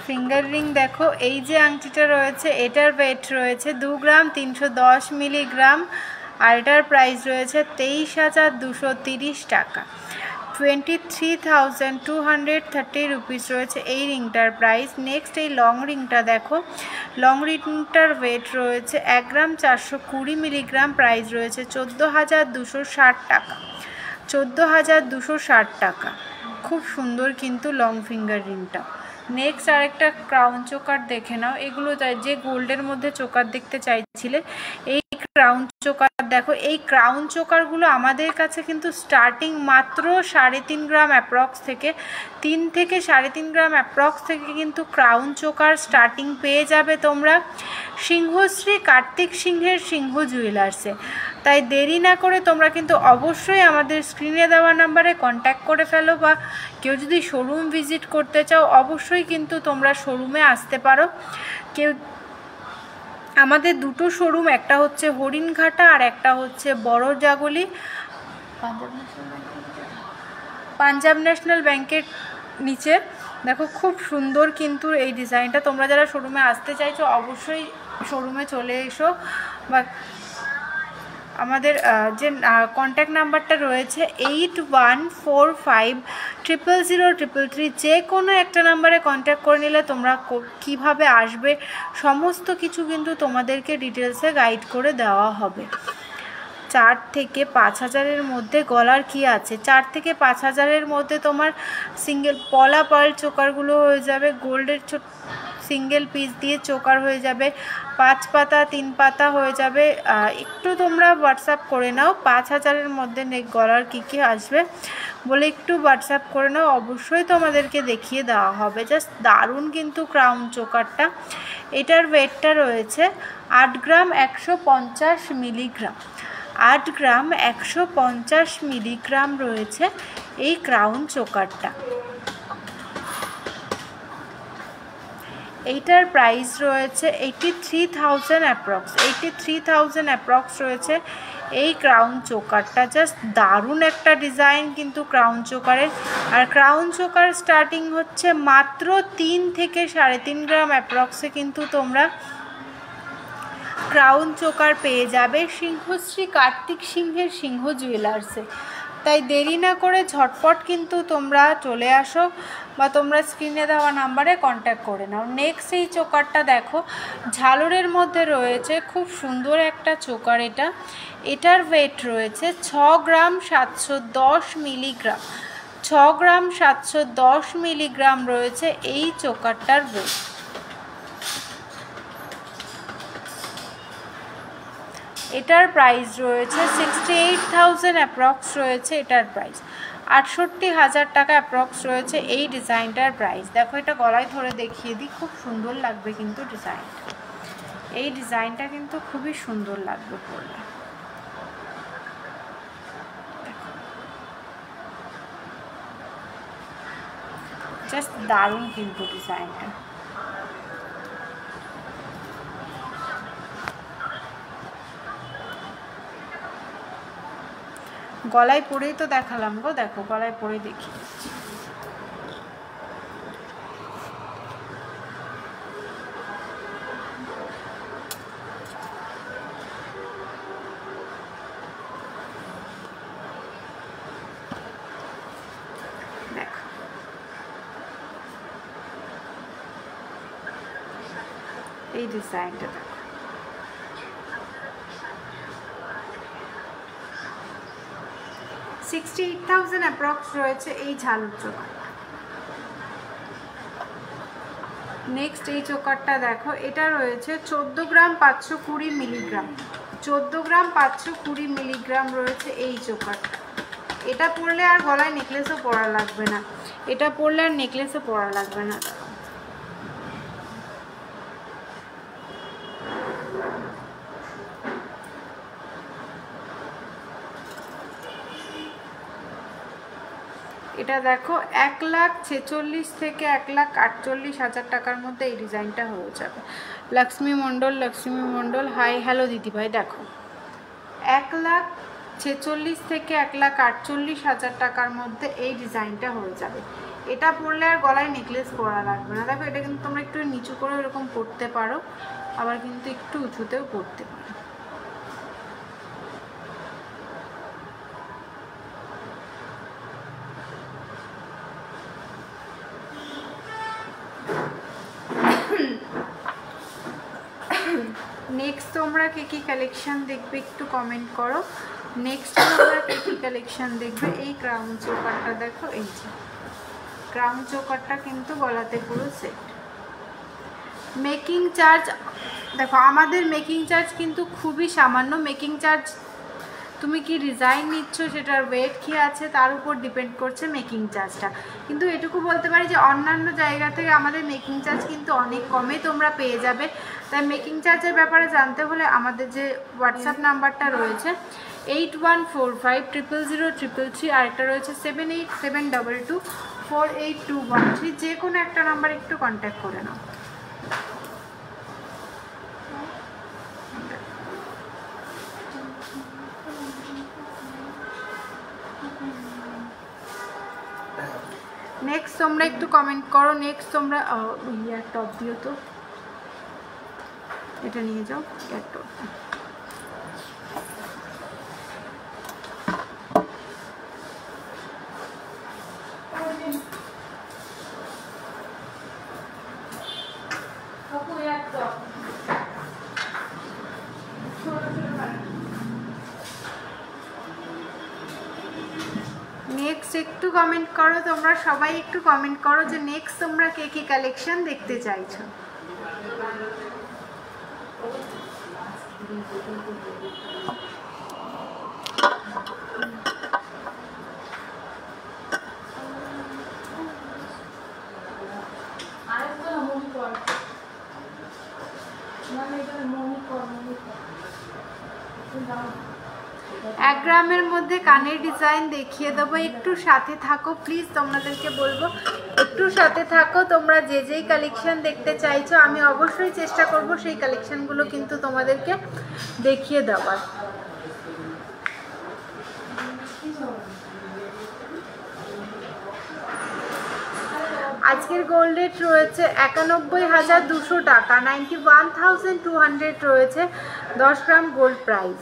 ফিঙ্গার রিং দেখো, এই যে আংটিটা রয়েছে এটার ওয়েট রয়েছে 2 গ্রাম 310 মিলিগ্রাম, আর এটার প্রাইস রয়েছে 23,230 টাকা। 23,230 রুপিস রয়েছে এই রিংটার প্রাইস। নেক্সট এই লং রিংটা দেখো, লং রিংটার ওয়েট রয়েছে 1 গ্রাম 420 মিলিগ্রাম, প্রাইস রয়েছে 14,260 টাকা। 14,260 টাকা। খুব সুন্দর কিন্তু লং ফিঙ্গার রিংটা। নেক্সট আরেকটা ক্রাউন চোকার দেখে নাও। এগুলো যে গোল্ডের মধ্যে চোকার দেখতে চাইছিলে, এই ক্রাউন চোকার দেখো। এই ক্রাউন চোকারগুলো আমাদের কাছে কিন্তু স্টার্টিং মাত্র 3.5 গ্রাম অ্যাপ্রক্স থেকে 3 থেকে 3.5 গ্রাম অ্যাপ্রক্স থেকে কিন্তু ক্রাউন চোকার স্টার্টিং পেয়ে যাবে তোমরা সিংহশ্রী কার্তিক সিংহের সিংহ জুয়েলার্সে। তাই দেরি না করে তোমরা কিন্তু অবশ্যই আমাদের স্ক্রিনে দেওয়া নাম্বারে কন্ট্যাক্ট করে ফেলো, বা কেউ যদি শোরুম ভিজিট করতে চাও অবশ্যই কিন্তু তোমরা শোরুমে আসতে পারো। কেউ আমাদের দুটো শোরুম, একটা হচ্ছে হরিণঘাটা আর একটা হচ্ছে বড় জাগলি পাঞ্জাব ন্যাশনাল ব্যাংকের নিচে। দেখো খুব সুন্দর কিন্তু এই ডিজাইনটা। তোমরা যারা শোরুমে আসতে চাইছো অবশ্যই শোরুমে চলে এসো, বা আমাদের যে কন্ট্যাক্ট নাম্বারটা রয়েছে 8145000333, যে কোনো একটা নাম্বারে কন্ট্যাক্ট করে নিলে তোমরা কিভাবে আসবে সমস্ত কিছু কিন্তু তোমাদেরকে ডিটেলসে গাইড করে দেওয়া হবে। 4 থেকে 5,000-এর মধ্যে গলার কি আছে, 4 থেকে 5,000-এর মধ্যে তোমার সিঙ্গেল পলা পার্ল চোকারগুলো হয়ে যাবে, গোল্ডের সিঙ্গেল পিস দিয়ে চোকার হয়ে যাবে, 5 পাতা 3 পাতা হয়ে যাবে। একটু তোমরা হোয়াটসঅ্যাপ করে নাও 5,000-এর মধ্যে গলার কী কী আসবে বলে একটু হোয়াটসঅ্যাপ করে নাও, অবশ্যই তোমাদেরকে দেখিয়ে দেওয়া হবে। জাস্ট দারুণ কিন্তু ক্রাউন চোকারটা। এটার ওয়েটটা রয়েছে 8 গ্রাম 150 মিলিগ্রাম। 8 গ্রাম 150 মিলিগ্রাম রয়েছে এই ক্রাউন চোকারটা। এইটার প্রাইস রয়েছে 83,000 অ্যাপ্রক্স। 83,000 অ্যাপ্রক্স রয়েছে এই ক্রাউন চোকারটা। জাস্ট দারুণ একটা ডিজাইন কিন্তু ক্রাউন চোকারের। আর ক্রাউন চোকার স্টার্টিং হচ্ছে মাত্র 3 থেকে 3.5 গ্রাম অ্যাপ্রক্সে কিন্তু তোমরা ক্রাউন চোকার পেয়ে যাবে সিংহশ্রী কার্তিক সিংহের সিংহ জুয়েলার্সে। তাই দেরি না করে ঝটপট কিন্তু তোমরা চলে আসো, বা তোমরা স্ক্রিনে দেওয়া নাম্বারে কন্ট্যাক্ট করে নাও। নেক্সট এই চোকারটা দেখো, ঝালরের মধ্যে রয়েছে, খুব সুন্দর একটা চোকার এটা। এটার ওয়েট রয়েছে 6 গ্রাম 710 মিলিগ্রাম। 6 গ্রাম 710 মিলিগ্রাম রয়েছে এই চোকারটার ওয়েট। এটার প্রাইস রয়েছে 68,000 অ্যাপ্রক্স রয়েছে এটার প্রাইস। 68,000 টাকা অ্যাপ্রক্স রয়েছে এই ডিজাইনটার প্রাইস। দেখো এটা গলায় ধরে দেখিয়ে দিই, খুব সুন্দর লাগবে কিন্তু ডিজাইনটা। এই ডিজাইনটা কিন্তু খুবই সুন্দর লাগবে পরলে। জাস্ট দারুণ কিন্তু ডিজাইনটা। গলায় পরেই তো দেখালাম গো, দেখো গলায় পরে দেখি। দেখো এই ডিজাইনটা দেখো। 68,000 অ্যাপ্রক্স রয়েছে এই ঝালর চোকার। নেক্সট এই চোকারটা দেখো, এটা রয়েছে 14 গ্রাম 520 মিলিগ্রাম। 14 গ্রাম 520 মিলিগ্রাম রয়েছে এই চোকারটা। এটা পরলে আর গলায় নেকলেসও পরা লাগবে না, এটা পরলে আর নেকলেসও পরা লাগবে না। এটা দেখো 1,46,000 থেকে 1,48,000 টাকার মধ্যে এই ডিজাইনটা হয়ে যাবে। লক্ষ্মী মণ্ডল হাই হ্যালো দিদিভাই। দেখো 1,46,000 থেকে 1,48,000 টাকার মধ্যে এই ডিজাইনটা হয়ে যাবে। এটা পরলে আর গলায় নেকলেস পরা লাগবে না। দেখো এটা কিন্তু তোমরা একটু নিচু করে এরকম পরতে পারো, আবার কিন্তু একটু উঁচুতেও পরতে পারো। নেক্সট তোমরা কে কি কালেকশন দেখবে একটু কমেন্ট করো। নেক্সট তোমরা কে কি কালেকশন দেখবে। এই ক্রাউন চোকারটা দেখো, এই যে ক্রাউন চোকারটা কিন্তু গলাতে পুরো সেট। মেকিং চার্জ দেখো, আমাদের মেকিং চার্জ কিন্তু খুবই সামান্য। মেকিং চার্জ তুমি কি ডিজাইন নিচ্ছ, সেটার ওয়েট কী আছে তার উপর ডিপেন্ড করছে মেকিং চার্জটা। কিন্তু এটুকু বলতে পারি যে অন্যান্য জায়গা থেকে আমাদের মেকিং চার্জ কিন্তু অনেক কমে তোমরা পেয়ে যাবে। তাই মেকিং চার্জের ব্যাপারে জানতে হলে আমাদের যে হোয়াটসঅ্যাপ নাম্বারটা রয়েছে 8145000333, আরেকটা রয়েছে 7872248213, যে কোনো একটা নাম্বার একটু কন্ট্যাক্ট করে নাও। নেক্সট তোমরা একটু কমেন্ট করো। নেক্সট তোমরা ইয়ার টপ দিও তো, এটা নিয়ে যাও ইয়ার টপ। নেক্সট একটু কমেন্ট করো তোমরা সবাই, একটু কমেন্ট করো যে নেক্সট তোমরা কে কি কালেকশন দেখতে চাইছো। এক গ্রামের মধ্যে কানের ডিজাইন দেখিয়ে দেবো, একটু সাথে থাকো প্লিজ। তোমাদেরকে বলবো একটু সাথে থাকো। তোমরা যে যেই কালেকশন দেখতে চাইছো আমি অবশ্যই চেষ্টা করব সেই কালেকশনগুলো কিন্তু তোমাদেরকে দেখিয়ে দেওয়ার। আজকের গোল্ড রেট রয়েছে 91,200 টাকা, 91,200 রয়েছে 10 গ্রাম গোল্ড প্রাইস।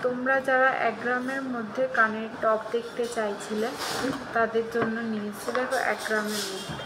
তোমরা যারা 1 গ্রামের মধ্যে কানের টপ দেখতে চাইছিলে তাদের জন্য নিয়েছি। দেখো 1 গ্রামের মধ্যে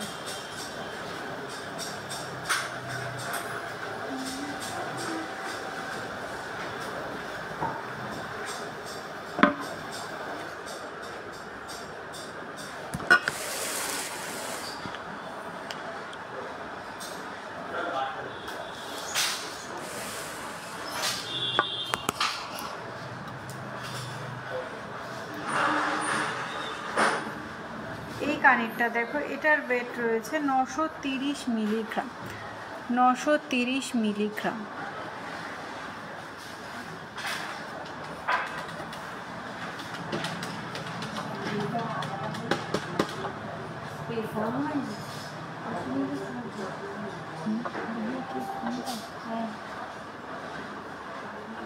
কানেরটা দেখো, এটার ওয়েট রয়েছে 930 মিলিগ্রাম, 930 মিলিগ্রাম।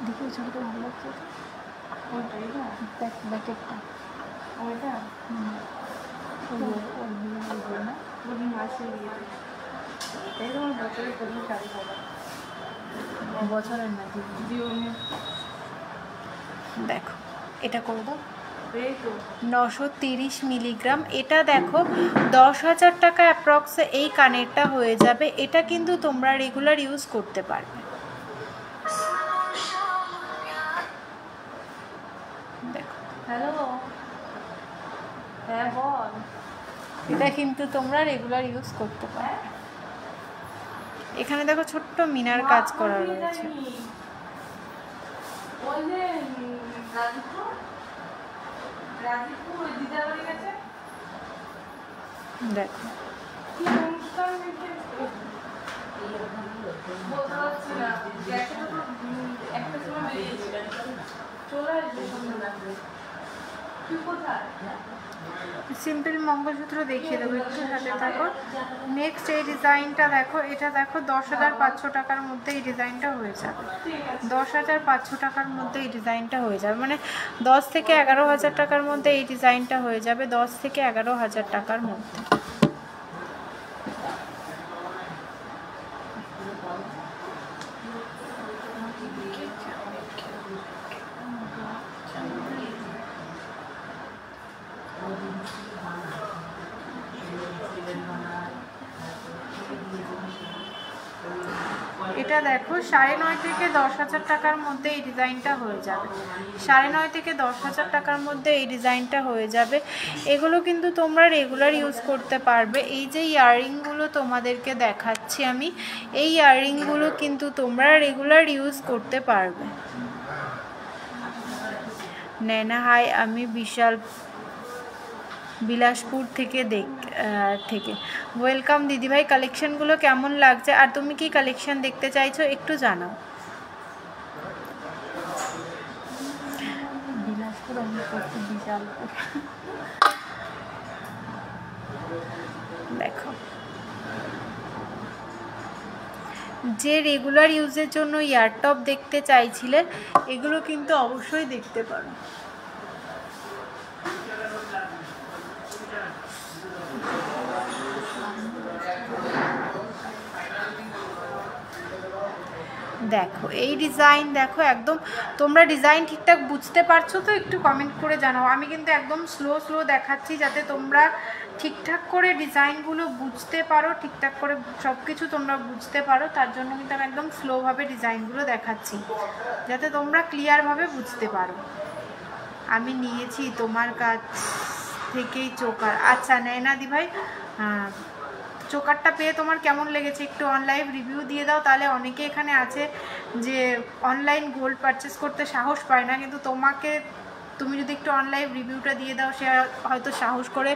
দেখো ছবিটা ভালো লাগছে, ওইটাই না ব্যাকেটটা ওইটা বছরের না দেখো, এটা করে দাও 930 মিলিগ্রাম। এটা দেখো 10,000 টাকা অ্যাপ্রক্সে এই কানেরটা হয়ে যাবে। এটা কিন্তু তোমরা রেগুলার ইউজ করতে পারবে। দেখো হ্যালো এটা কিন্তু তোমরা রেগুলার ইউজ করতে পারো। এখানে দেখো ছোট্ট মিনার কাজ করা রয়েছে। দেখো সিম্পল মঙ্গলসূত্র দেখিয়ে দেবো, একটু সাথে থাকো। নেক্সট এই ডিজাইনটা দেখো, এটা দেখো 10,500 টাকার মধ্যে এই ডিজাইনটা হয়ে যাবে। 10,500 টাকার মধ্যে এই ডিজাইনটা হয়ে যাবে, মানে 10 থেকে 11,000 টাকার মধ্যে এই ডিজাইনটা হয়ে যাবে, 10 থেকে 11,000 টাকার মধ্যে। এটা দেখো 9.5 থেকে 10,000 টাকার মধ্যে এই ডিজাইনটা হয়ে যাবে। 9.5 থেকে 10,000 টাকার মধ্যে এই ডিজাইনটা হয়ে যাবে। এগুলো কিন্তু তোমরা রেগুলার ইউজ করতে পারবে। এই যে ইয়াররিংগুলো তোমাদেরকে দেখাচ্ছি আমি, এই ইয়াররিংগুলো কিন্তু তোমরা রেগুলার ইউজ করতে পারবে। নैना হাই, আমি বিশাল বিলাসপুর থেকে থেকে ওয়েলকাম দিদিভাই। কালেকশনগুলো কেমন লাগছে আর তুমি কি কালেকশন দেখতে চাইছো একটু জানাও। বিলাসপুর বিশালপুর। দেখো যে রেগুলার ইউজের জন্য ইয়ারটপ দেখতে চাইছিলে, এগুলো কিন্তু অবশ্যই দেখতে পারো। দেখো এই ডিজাইন দেখো, একদম তোমরা ডিজাইন ঠিকঠাক বুঝতে পারছো তো একটু কমেন্ট করে জানাও। আমি কিন্তু একদম স্লো দেখাচ্ছি যাতে তোমরা ঠিকঠাক করে ডিজাইনগুলো বুঝতে পারো, ঠিকঠাক করে সব কিছু তোমরা বুঝতে পারো। তার জন্য কিন্তু আমি একদম স্লোভাবে ডিজাইনগুলো দেখাচ্ছি যাতে তোমরা ক্লিয়ারভাবে বুঝতে পারো। আমি নিয়েছি তোমার কাছ থেকেই চোকার। আচ্ছা নैना দি ভাই, চোকারটা পেয়ে তোমার কেমন লেগেছে একটু অনলাইন রিভিউ দিয়ে দাও। তাহলে অনেকে এখানে আছে যে অনলাইন গোল্ড পারচেস করতে সাহস পায় না, কিন্তু তুমি যদি একটু অনলাইন রিভিউটা দিয়ে দাও, সে হয়তো সাহস করে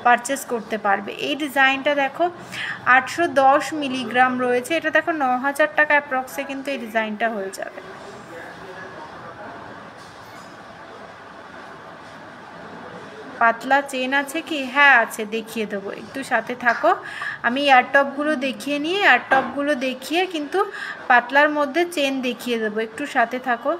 পারচেস করতে পারবে। এই ডিজাইনটা দেখো 810 মিলিগ্রাম রয়েছে। এটা দেখো 9,000 টাকা অ্যাপ্রক্সে কিন্তু এই ডিজাইনটা হয়ে যাবে। পাতলা চেন আছে কি? হ্যাঁ আছে, দেখিয়ে দেবো, একটু সাথে থাকো। আমি এয়ারটপগুলো দেখিয়ে নিয়ে এয়ারটপগুলো দেখিয়ে কিন্তু পাতলার মধ্যে চেন দেখিয়ে দেবো, একটু সাথে থাকো।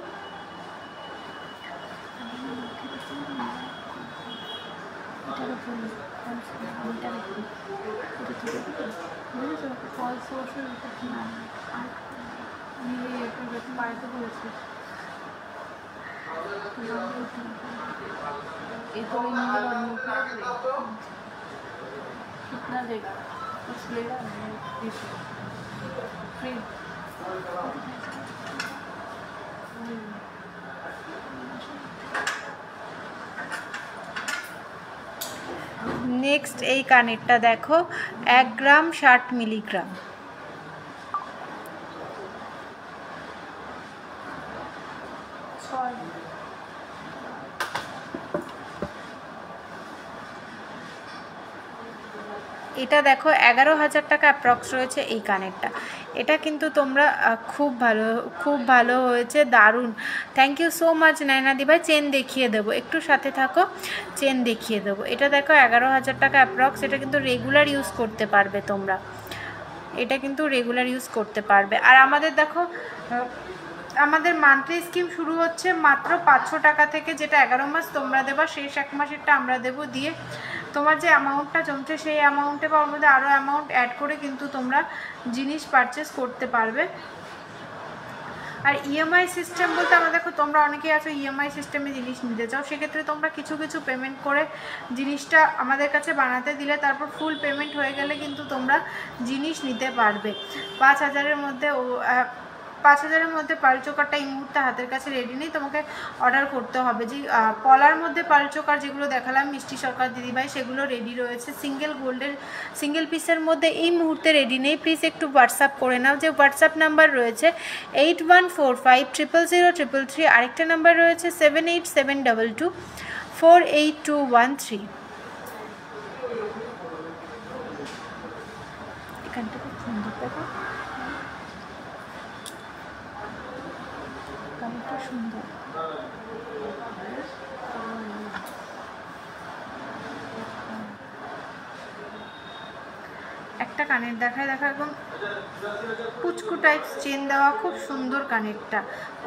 कितना देगा? कुछ लेगा? फ्री। नेक्स्ट এই কানেরটা দেখো 1 গ্রাম 60 মিলিগ্রাম। এটা দেখো 11,000 টাকা অ্যাপ্রক্স রয়েছে এই কানেরটা। এটা কিন্তু তোমরা খুব ভালো হয়েছে, দারুণ। থ্যাংক ইউ সো মাচ নैना দি ভাই। চেন দেখিয়ে দেবো, একটু সাথে থাকো, চেন দেখিয়ে দেবো। এটা দেখো 11,000 টাকা অ্যাপ্রক্স। এটা কিন্তু রেগুলার ইউজ করতে পারবে তোমরা, এটা কিন্তু রেগুলার ইউজ করতে পারবে। আর আমাদের দেখো আমাদের মান্থলি স্কিম শুরু হচ্ছে মাত্র 500 টাকা থেকে, যেটা 11 মাস তোমরা দেবা, শেষ 1 মাসেরটা আমরা দেবো। দিয়ে তোমার যে অ্যামাউন্টটা জমছে সেই অ্যামাউন্টে বা ওর মধ্যে আরও অ্যামাউন্ট অ্যাড করে কিন্তু তোমরা জিনিস পারচেস করতে পারবে। আর ইএমআই সিস্টেম বলতে আমরা দেখো তোমরা অনেকেই আছো ইএমআই সিস্টেমে জিনিস নিতে চাও, সেক্ষেত্রে তোমরা কিছু পেমেন্ট করে জিনিসটা আমাদের কাছে বানাতে দিলে তারপর ফুল পেমেন্ট হয়ে গেলে কিন্তু তোমরা জিনিস নিতে পারবে। 5,000-এর মধ্যে 5000-এর মধ্যে পার্ল চোকারটা এই মুহূর্তে হাতের কাছে রেডি নেই, তোমাকে অর্ডার করতে হবে। যে পলার মধ্যে পার্ল চোকার যেগুলো দেখালাম মিষ্টি সরকার দিদিভাই, সেগুলো রেডি রয়েছে। সিঙ্গেল গোল্ডের সিঙ্গেল পিসের মধ্যে এই মুহূর্তে রেডি নেই, প্লিজ একটু হোয়াটসঅ্যাপ করে নাও। যে হোয়াটসঅ্যাপ নাম্বার রয়েছে 8145000333, আরেকটা নাম্বার রয়েছে 7872248213। এখানটা খুব সুন্দর, দেখো কালারটা সুন্দর। একটা কানের দেখায়, দেখো একদম পুচকু টাইপ চেন দেওয়া, খুব সুন্দর কানেরটা।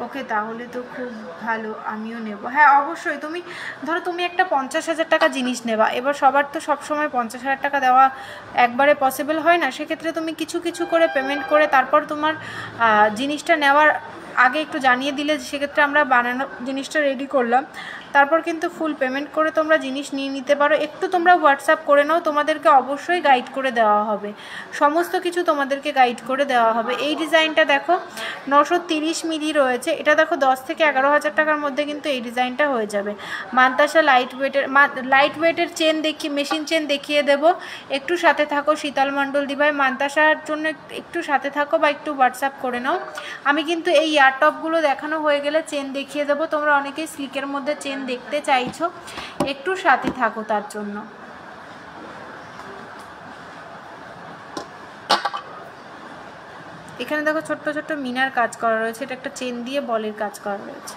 ওকে, তাহলে তো খুব ভালো, আমিও নেব। হ্যাঁ অবশ্যই, তুমি ধরো তুমি একটা 50,000 টাকা জিনিস নেবা, এবার সবার তো সবসময় 50,000 টাকা দেওয়া একবারে পসিবল হয় না, সেক্ষেত্রে তুমি কিছু কিছু করে পেমেন্ট করে তারপর তোমার জিনিসটা নেওয়ার আগে একটু জানিয়ে দিলে, সেক্ষেত্রে আমরা বানানো জিনিসটা রেডি করলাম, তারপর কিন্তু ফুল পেমেন্ট করে তোমরা জিনিস নিয়ে নিতে পারো। একটু তোমরা হোয়াটসঅ্যাপ করে নাও, তোমাদেরকে অবশ্যই গাইড করে দেওয়া হবে, সমস্ত কিছু তোমাদেরকে গাইড করে দেওয়া হবে। এই ডিজাইনটা দেখো 930 মিলি রয়েছে, এটা দেখো 10 থেকে 11,000 টাকার মধ্যে কিন্তু এই ডিজাইনটা হয়ে যাবে। মান্তাসা লাইট ওয়েটের চেন দেখিয়ে, মেশিন চেন দেখিয়ে দেব, একটু সাথে থাকো। শীতল মণ্ডল দিভাই, মান্তাসার জন্য একটু সাথে থাকো বা একটু হোয়াটসঅ্যাপ করে নাও। আমি কিন্তু এই ইয়ার টপগুলো দেখানো হয়ে গেলে চেন দেখিয়ে দেবো, তোমরা অনেকেই স্লিকের মধ্যে চেন দেখতে চাইছো, একটু সাথে থাকো তার জন্য। এখানে দেখো ছোট্ট ছোট্ট মিনার কাজ করা রয়েছে, এটা একটা চেন দিয়ে বলের কাজ করা রয়েছে।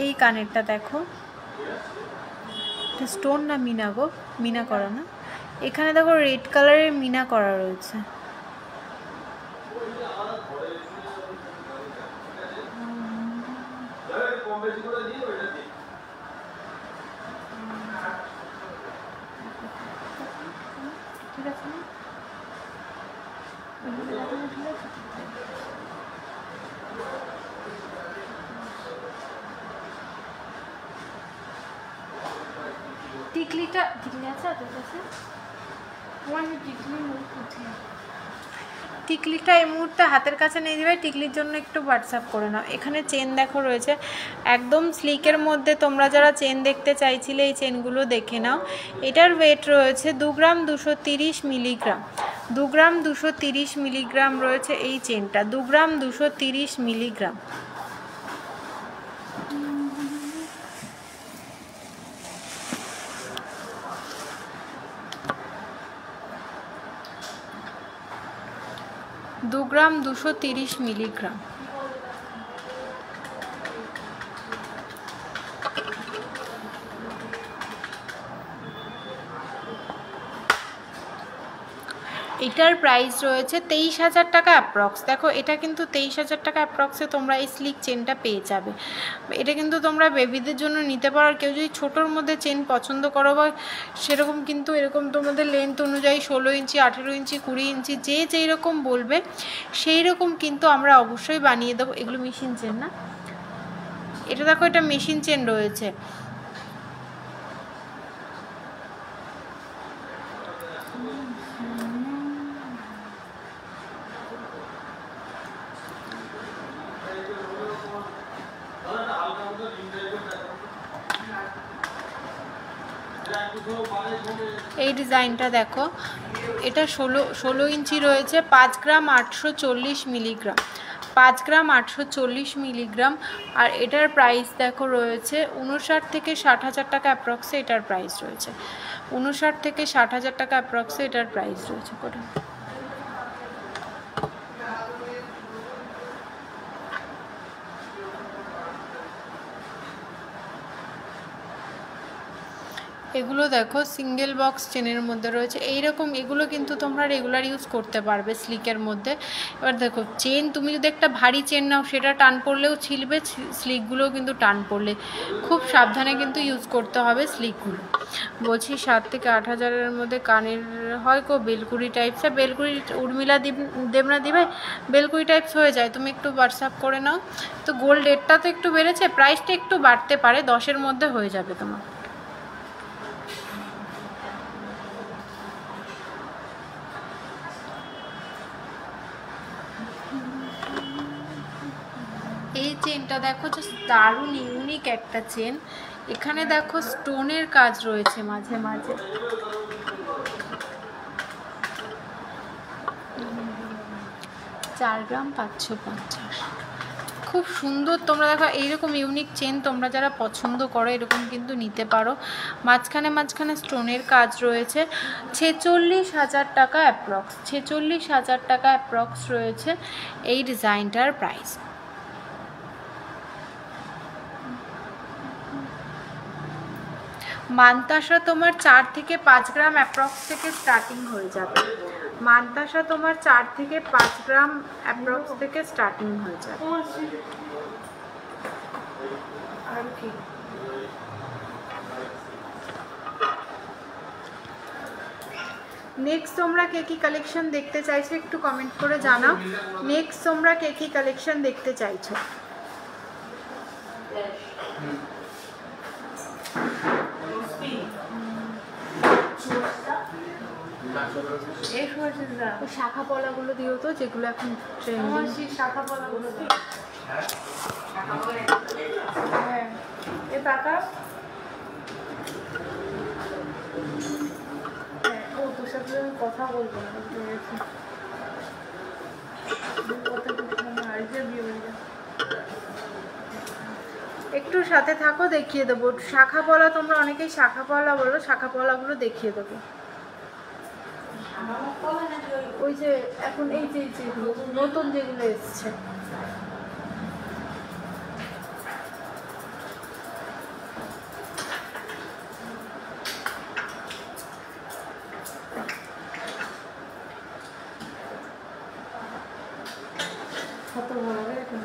এই কানেরটা দেখো, স্টোন না মিনা গো, মিনা করা না, এখানে দেখো রেড কালারের মিনা করা রয়েছে। ঠিক আছে না? টিকলিটা টিকলি আছে আপনার কাছে? টিকলিটা এই মুহূর্তে হাতের কাছে নিয়ে যাবে, টিকলির জন্য একটু হোয়াটসঅ্যাপ করে নাও। এখানে চেন দেখো রয়েছে একদম স্লিকের মধ্যে, তোমরা যারা চেন দেখতে চাইছিলে এই চেনগুলো দেখে নাও। এটার ওয়েট রয়েছে 2 গ্রাম 230 মিলিগ্রাম, 2 গ্রাম 230 মিলিগ্রাম রয়েছে এই চেনটা, 2 গ্রাম 230 মিলিগ্রাম। दो ग्राम 230 मिलीग्राम। এটার প্রাইস রয়েছে 23,000 টাকা অ্যাপ্রক্স। দেখো এটা কিন্তু 23,000 টাকা অ্যাপ্রক্সে তোমরা এই স্লিক চেনটা পেয়ে যাবে। এটা কিন্তু তোমরা বেবিদের জন্য নিতে পারো, আর কেউ যদি ছোটোর মধ্যে চেন পছন্দ করো বা সেরকম, কিন্তু এরকম তোমাদের লেন্থ অনুযায়ী 16 ইঞ্চি 18 ইঞ্চি 20 ইঞ্চি যে যেই রকম বলবে সেই রকম কিন্তু আমরা অবশ্যই বানিয়ে দেবো। এগুলো মেশিন চেন না, এটা দেখো এটা মেশিন চেন রয়েছে। এই ডিজাইনটা দেখো, এটা 16 ইঞ্চি রয়েছে, 5 গ্রাম 840 মিলিগ্রাম, 5 গ্রাম 840 মিলিগ্রাম। আর এটার প্রাইস দেখো রয়েছে 59 থেকে 60,000 টাকা অ্যাপ্রক্সে এটার প্রাইস রয়েছে, 59 থেকে 60,000 টাকা অ্যাপ্রক্সে এটার প্রাইস রয়েছে। করে এগুলো দেখো সিঙ্গেল বক্স চেনের মধ্যে রয়েছে এইরকম, এগুলো কিন্তু তোমরা রেগুলার ইউজ করতে পারবে স্লিকের মধ্যে। এবার দেখো চেন, তুমি যদি একটা ভারী চেন নাও সেটা টান পড়লেও ছিলবে, স্লিকগুলোও কিন্তু টান পড়লে খুব সাবধানে কিন্তু ইউজ করতে হবে স্লিকগুলো। বলছি 7 থেকে 8 হাজারের মধ্যে কানের হয় কো বেলকুড়ি টাইপসে, বেলকুড়ি উর্মিলা দেবনা দিবে, বেলকুড়ি টাইপস হয়ে যায়, তুমি একটু হোয়াটসঅ্যাপ করে নাও। তো গোল্ড রেটটা তো একটু বেড়েছে, প্রাইসটা একটু বাড়তে পারে, 10-এর মধ্যে হয়ে যাবে তোমার। এই চেনটা দেখো জাস্ট দারুণ ইউনিক একটা চেন। এখানে দেখো স্টোনের কাজ রয়েছে মাঝে মাঝে, 4 গ্রাম 550, খুব সুন্দর। তোমরা দেখো এইরকম ইউনিক চেন তোমরা যারা পছন্দ করো এরকম কিন্তু নিতে পারো। মাঝখানে মাঝখানে স্টোনের কাজ রয়েছে। 46,000 টাকা অ্যাপ্রক্স, 46,000 টাকা অ্যাপ্রক্স রয়েছে এই ডিজাইনটার প্রাইস। মানতাসা তোমার 4 থেকে 5 গ্রাম অ্যাপ্রক্স থেকে স্টার্টিং হয়ে যাবে। মানতাসা তোমার 4 থেকে 5 গ্রাম অ্যাপ্রক্স থেকে স্টার্টিং হয়ে যাবে। আর কি নেক্সট তোমরা কে কি কালেকশন দেখতে চাইছো একটু কমেন্ট করে জানাও। নেক্সট তোমরা কে কি কালেকশন দেখতে চাইছো। শাখা পলাগুলো দিও তো, যেগুলো এখন ট্রেন্ডিং। শাখা পলাগুলো হ্যাঁ, এ টাকা ও তোর সাথে আমি কথা বলবো না, একটু সাথে থাকো, দেখিয়ে দেবো। শাখা পলা তোমরা অনেকেই শাখা পলা বলো, শাখা পলাগুলো দেখিয়ে দেবো। ওই যে এখন এই যে নতুন যেগুলো এসছে, কত ভালো এখন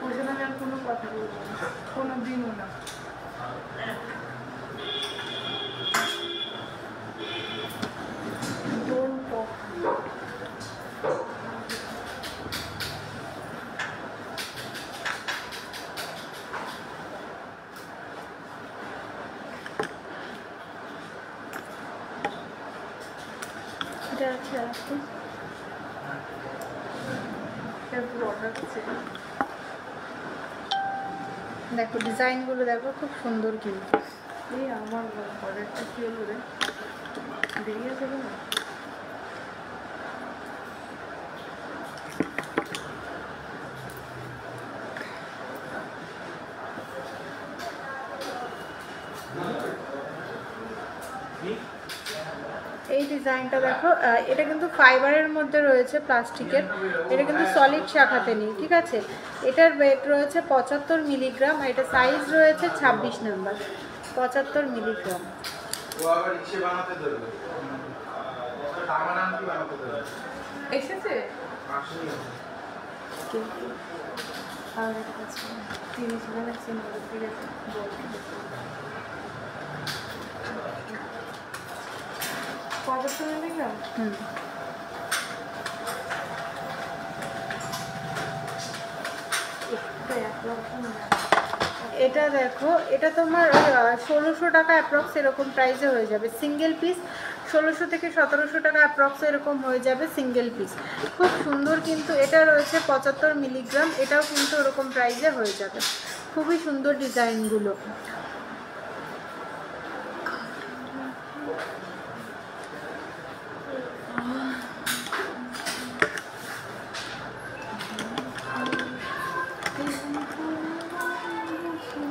ওই জন্য আমি আর কোনো কথা বলবো না, কোনো দিনও না। দেখো ডিজাইনগুলো দেখো, খুব সুন্দর কিন্তু। এই আমার অর্ডারটা কি হলো রে, বেরিয়ে যাবে না। এই ডিজাইনটা দেখো, এটা কিন্তু ফাইবারের মধ্যে রয়েছে, প্লাস্টিকের। এটা কিন্তু সলিড শাখাতে নেই, ঠিক আছে। এটার ওয়েট রয়েছে 75 মিলিগ্রাম, আর এটা সাইজ রয়েছে 26 নাম্বার, 75 মিলিগ্রাম। এসেছে এটা দেখো, এটা তোমার 1600 টাকা অ্যাপ্রক্স এরকম প্রাইসে হয়ে যাবে সিঙ্গেল পিস। 1600 থেকে 1700 টাকা অ্যাপ্রক্স এরকম হয়ে যাবে সিঙ্গেল পিস। খুব সুন্দর কিন্তু। এটা রয়েছে 75 মিলিগ্রাম, এটাও কিন্তু ওরকম প্রাইসে হয়ে যাবে। খুবই সুন্দর ডিজাইনগুলো।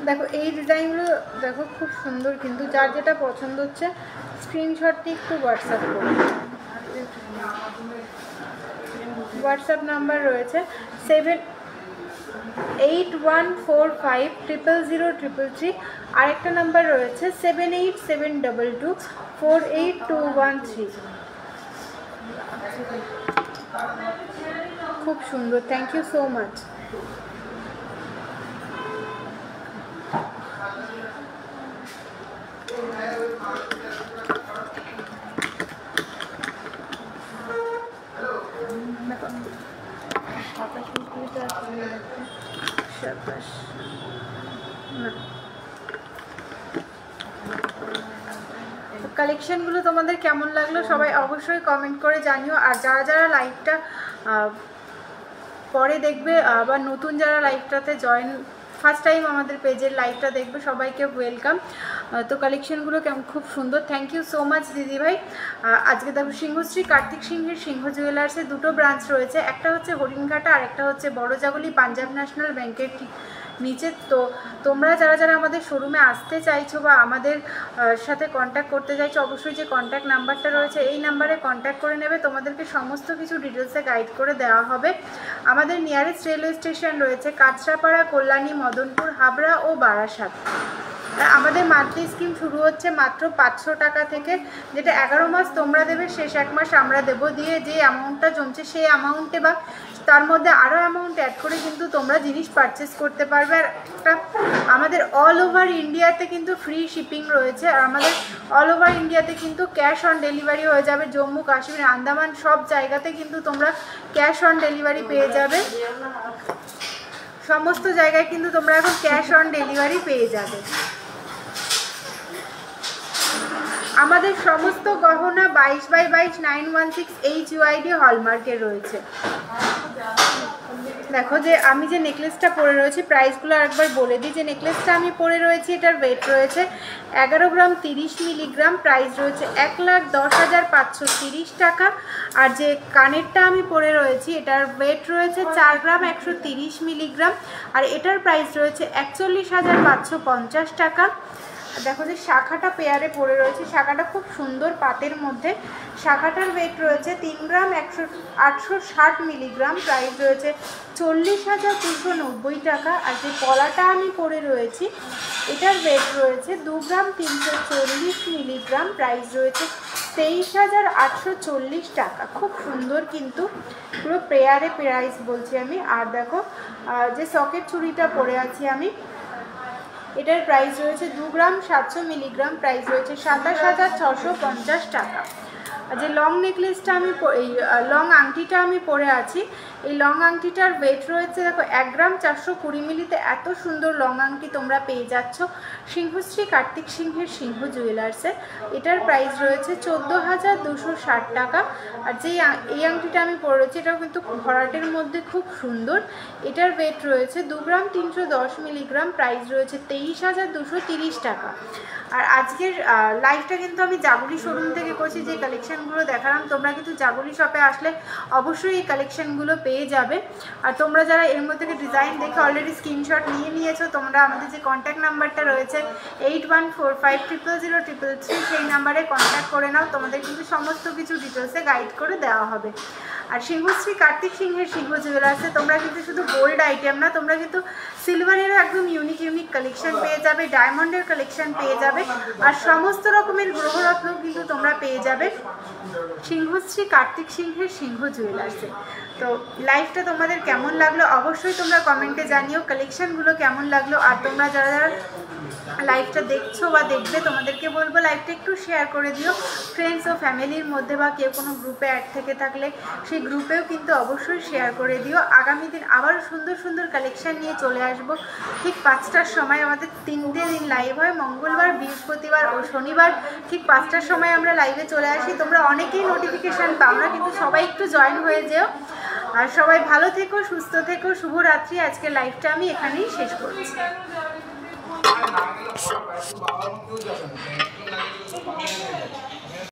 দেখো এই ডিজাইনগুলো দেখো, খুব সুন্দর কিন্তু। যার যেটা পছন্দ হচ্ছে স্ক্রিনশট দিয়ে একটু হোয়াটসঅ্যাপ করুন। হোয়াটসঅ্যাপ নাম্বার রয়েছে 7 8145000033 আরেকটা নাম্বার রয়েছে 7872248213। খুব সুন্দর, থ্যাংক ইউ সো মাচ। কালেকশনগুলো তোমাদের কেমন লাগলো সবাই অবশ্যই কমেন্ট করে জানিও। আর যারা যারা লাইভটা পরে দেখবে বা নতুন যারা লাইভটাতে জয়েন ফার্স্ট টাইম আমাদের পেজের লাইভটা দেখবে, সবাইকে ওয়েলকাম। তো কালেকশনগুলো কেমন, খুব সুন্দর, থ্যাংক ইউ সো মাচ দিদিভাই। আজকে দেখো সিংহশ্রী কার্তিক সিংহের সিংহ জুয়েলার্সের দুটো ব্রাঞ্চ রয়েছে, একটা হচ্ছে হরিণঘাটা আর একটা হচ্ছে বড়জাগুলি পাঞ্জাব ন্যাশনাল ব্যাংকের নিচে। তো তোমরা যারা যারা আমাদের শোরুমে আসতে চাইছো বা আমাদের সাথে কন্ট্যাক্ট করতে চাইছো, অবশ্যই যে কন্ট্যাক্ট নাম্বারটা রয়েছে এই নাম্বারে কন্ট্যাক্ট করে নেবে, তোমাদেরকে সমস্ত কিছু ডিটেলসে গাইড করে দেওয়া হবে। আমাদের নিয়ারেস্ট রেলওয়ে স্টেশন রয়েছে কাঁচরাপাড়া, কল্যাণী, মদনপুর, হাবড়া ও বারাসাত। আমাদের মান্থলি স্কিম শুরু হচ্ছে মাত্র 500 টাকা থেকে, যেটা 11 মাস তোমরা দেবে, শেষ 1 মাস আমরা দেবো। দিয়ে যে অ্যামাউন্টটা জমছে সেই অ্যামাউন্টে বা তার মধ্যে আরও অ্যামাউন্ট অ্যাড করে কিন্তু তোমরা জিনিস পারচেস করতে পারবে। আর একটা আমাদের অল ওভার ইন্ডিয়াতে কিন্তু ফ্রি শিপিং রয়েছে, আর আমাদের অল ওভার ইন্ডিয়াতে কিন্তু ক্যাশ অন ডেলিভারি হয়ে যাবে। জম্মু কাশ্মীর, আন্দামান সব জায়গাতে কিন্তু তোমরা ক্যাশ অন ডেলিভারি পেয়ে যাবে। সমস্ত জায়গায় কিন্তু তোমরা এখন ক্যাশ অন ডেলিভারি পেয়ে যাবে। আমাদের সমস্ত গহনা 22x22 916 HUID হলমার্কের রয়েছে। দেখো যে আমি যে নেকলেসটা পরে রয়েছি, প্রাইসগুলো আরেকবার বলে দিই। যে নেকলেসটা আমি পরে রয়েছি এটার ওয়েট রয়েছে 11 গ্রাম 30 মিলিগ্রাম, প্রাইস রয়েছে 1,10,530 টাকা। আর যে কানেরটা আমি পরে রয়েছি এটার ওয়েট রয়েছে 4 গ্রাম 130 মিলিগ্রাম, আর এটার প্রাইস রয়েছে 41,550 টাকা। দেখো যে শাখাটা পেয়ারে পড়ে রয়েছে, শাখাটা খুব সুন্দর পাতের মধ্যে। শাখাটার ওয়েট রয়েছে 3 গ্রাম 860 মিলিগ্রাম, প্রাইস রয়েছে 40,290 টাকা। আর যে পলাটা আমি পরে রয়েছি এটার ওয়েট রয়েছে 2 গ্রাম 340 মিলিগ্রাম, প্রাইস রয়েছে 23,840 টাকা। খুব সুন্দর কিন্তু পুরো পেয়ারে প্রাইস বলছি আমি। আর দেখো যে সকেট চুড়িটা পরে আছি আমি, এটার প্রাইস রয়েছে 2 গ্রাম 700 মিলিগ্রাম, প্রাইস রয়েছে 27,650 টাকা। যে লং নেকলেসটা আমি এই লং আংটিটা আমি পরে আছি, এই লং আংটিটার ওয়েট রয়েছে দেখো 1 গ্রাম 420 মিলিতে এত সুন্দর লং আংটি তোমরা পেয়ে যাচ্ছ সিংহশ্রী কার্তিক সিংহের সিংহ জুয়েলার্সে। এটার প্রাইস রয়েছে 14,260 টাকা। আর যে এই আংটিটা আমি পরে রয়েছি এটাও কিন্তু ভরাটের মধ্যে খুব সুন্দর, এটার ওয়েট রয়েছে 2 গ্রাম 310 মিলিগ্রাম, প্রাইস রয়েছে 23,230 টাকা। আর আজকের লাইভটা কিন্তু আমি জাগুলি শোরুম থেকে করছি। যে কালেকশনগুলো দেখালাম তোমরা কিন্তু জাগুলি শপে আসলে অবশ্যই এই কালেকশনগুলো পেয়ে যাবে। আর তোমরা যারা এর মধ্যে ডিজাইন দেখে অলরেডি স্ক্রিনশট নিয়ে নিয়েছো, তোমরা আমাদের যে কন্ট্যাক্ট নাম্বারটা রয়েছে 8145003333 সেই নাম্বারে কন্ট্যাক্ট করে নাও, তোমাদের কিন্তু সমস্ত কিছু ডিটেলসে গাইড করে দেওয়া হবে। আর সিংহশ্রী কার্তিক সিংহের সিংহ জুয়েলার্সে তোমরা কিন্তু শুধু গোল্ড আইটেম না, তোমরা কিন্তু সিলভারেরও একদম ইউনিক কালেকশন পেয়ে যাবে, ডায়মন্ডের কালেকশন পেয়ে যাবে, আর সমস্ত রকমের গ্রহরত্ন কিন্তু তোমরা পেয়ে যাবে সিংহশ্রী কার্তিক সিংহের সিংহ জুয়েলার্সে। তো লাইভটা তোমাদের কেমন লাগলো অবশ্যই তোমরা কমেন্টে জানিও, কালেকশনগুলো কেমন লাগলো। আর তোমরা যারা যারা লাইভটা দেখছো বা দেখবে তোমাদেরকে বলবো লাইভটা একটু শেয়ার করে দিও ফ্রেন্ডস ও ফ্যামিলির মধ্যে, বা কেউ কোনো গ্রুপে অ্যাড থেকে থাকলে সেই গ্রুপেও কিন্তু অবশ্যই শেয়ার করে দিও। আগামী দিন আবার সুন্দর সুন্দর কালেকশন নিয়ে চলে আসবো ঠিক 5টার সময়। আমাদের 3টে দিন লাইভ হয়, মঙ্গলবার, বৃহস্পতিবার ও শনিবার ঠিক 5টার সময় আমরা লাইভে চলে আসি। তোমরা অনেকেই নোটিফিকেশান পাও না, কিন্তু সবাই একটু জয়েন হয়ে যেও। আর সবাই ভালো থেকো, সুস্থ থেকো, শুভরাত্রি। আজকে লাইভটা আমি এখানেই শেষ করছি।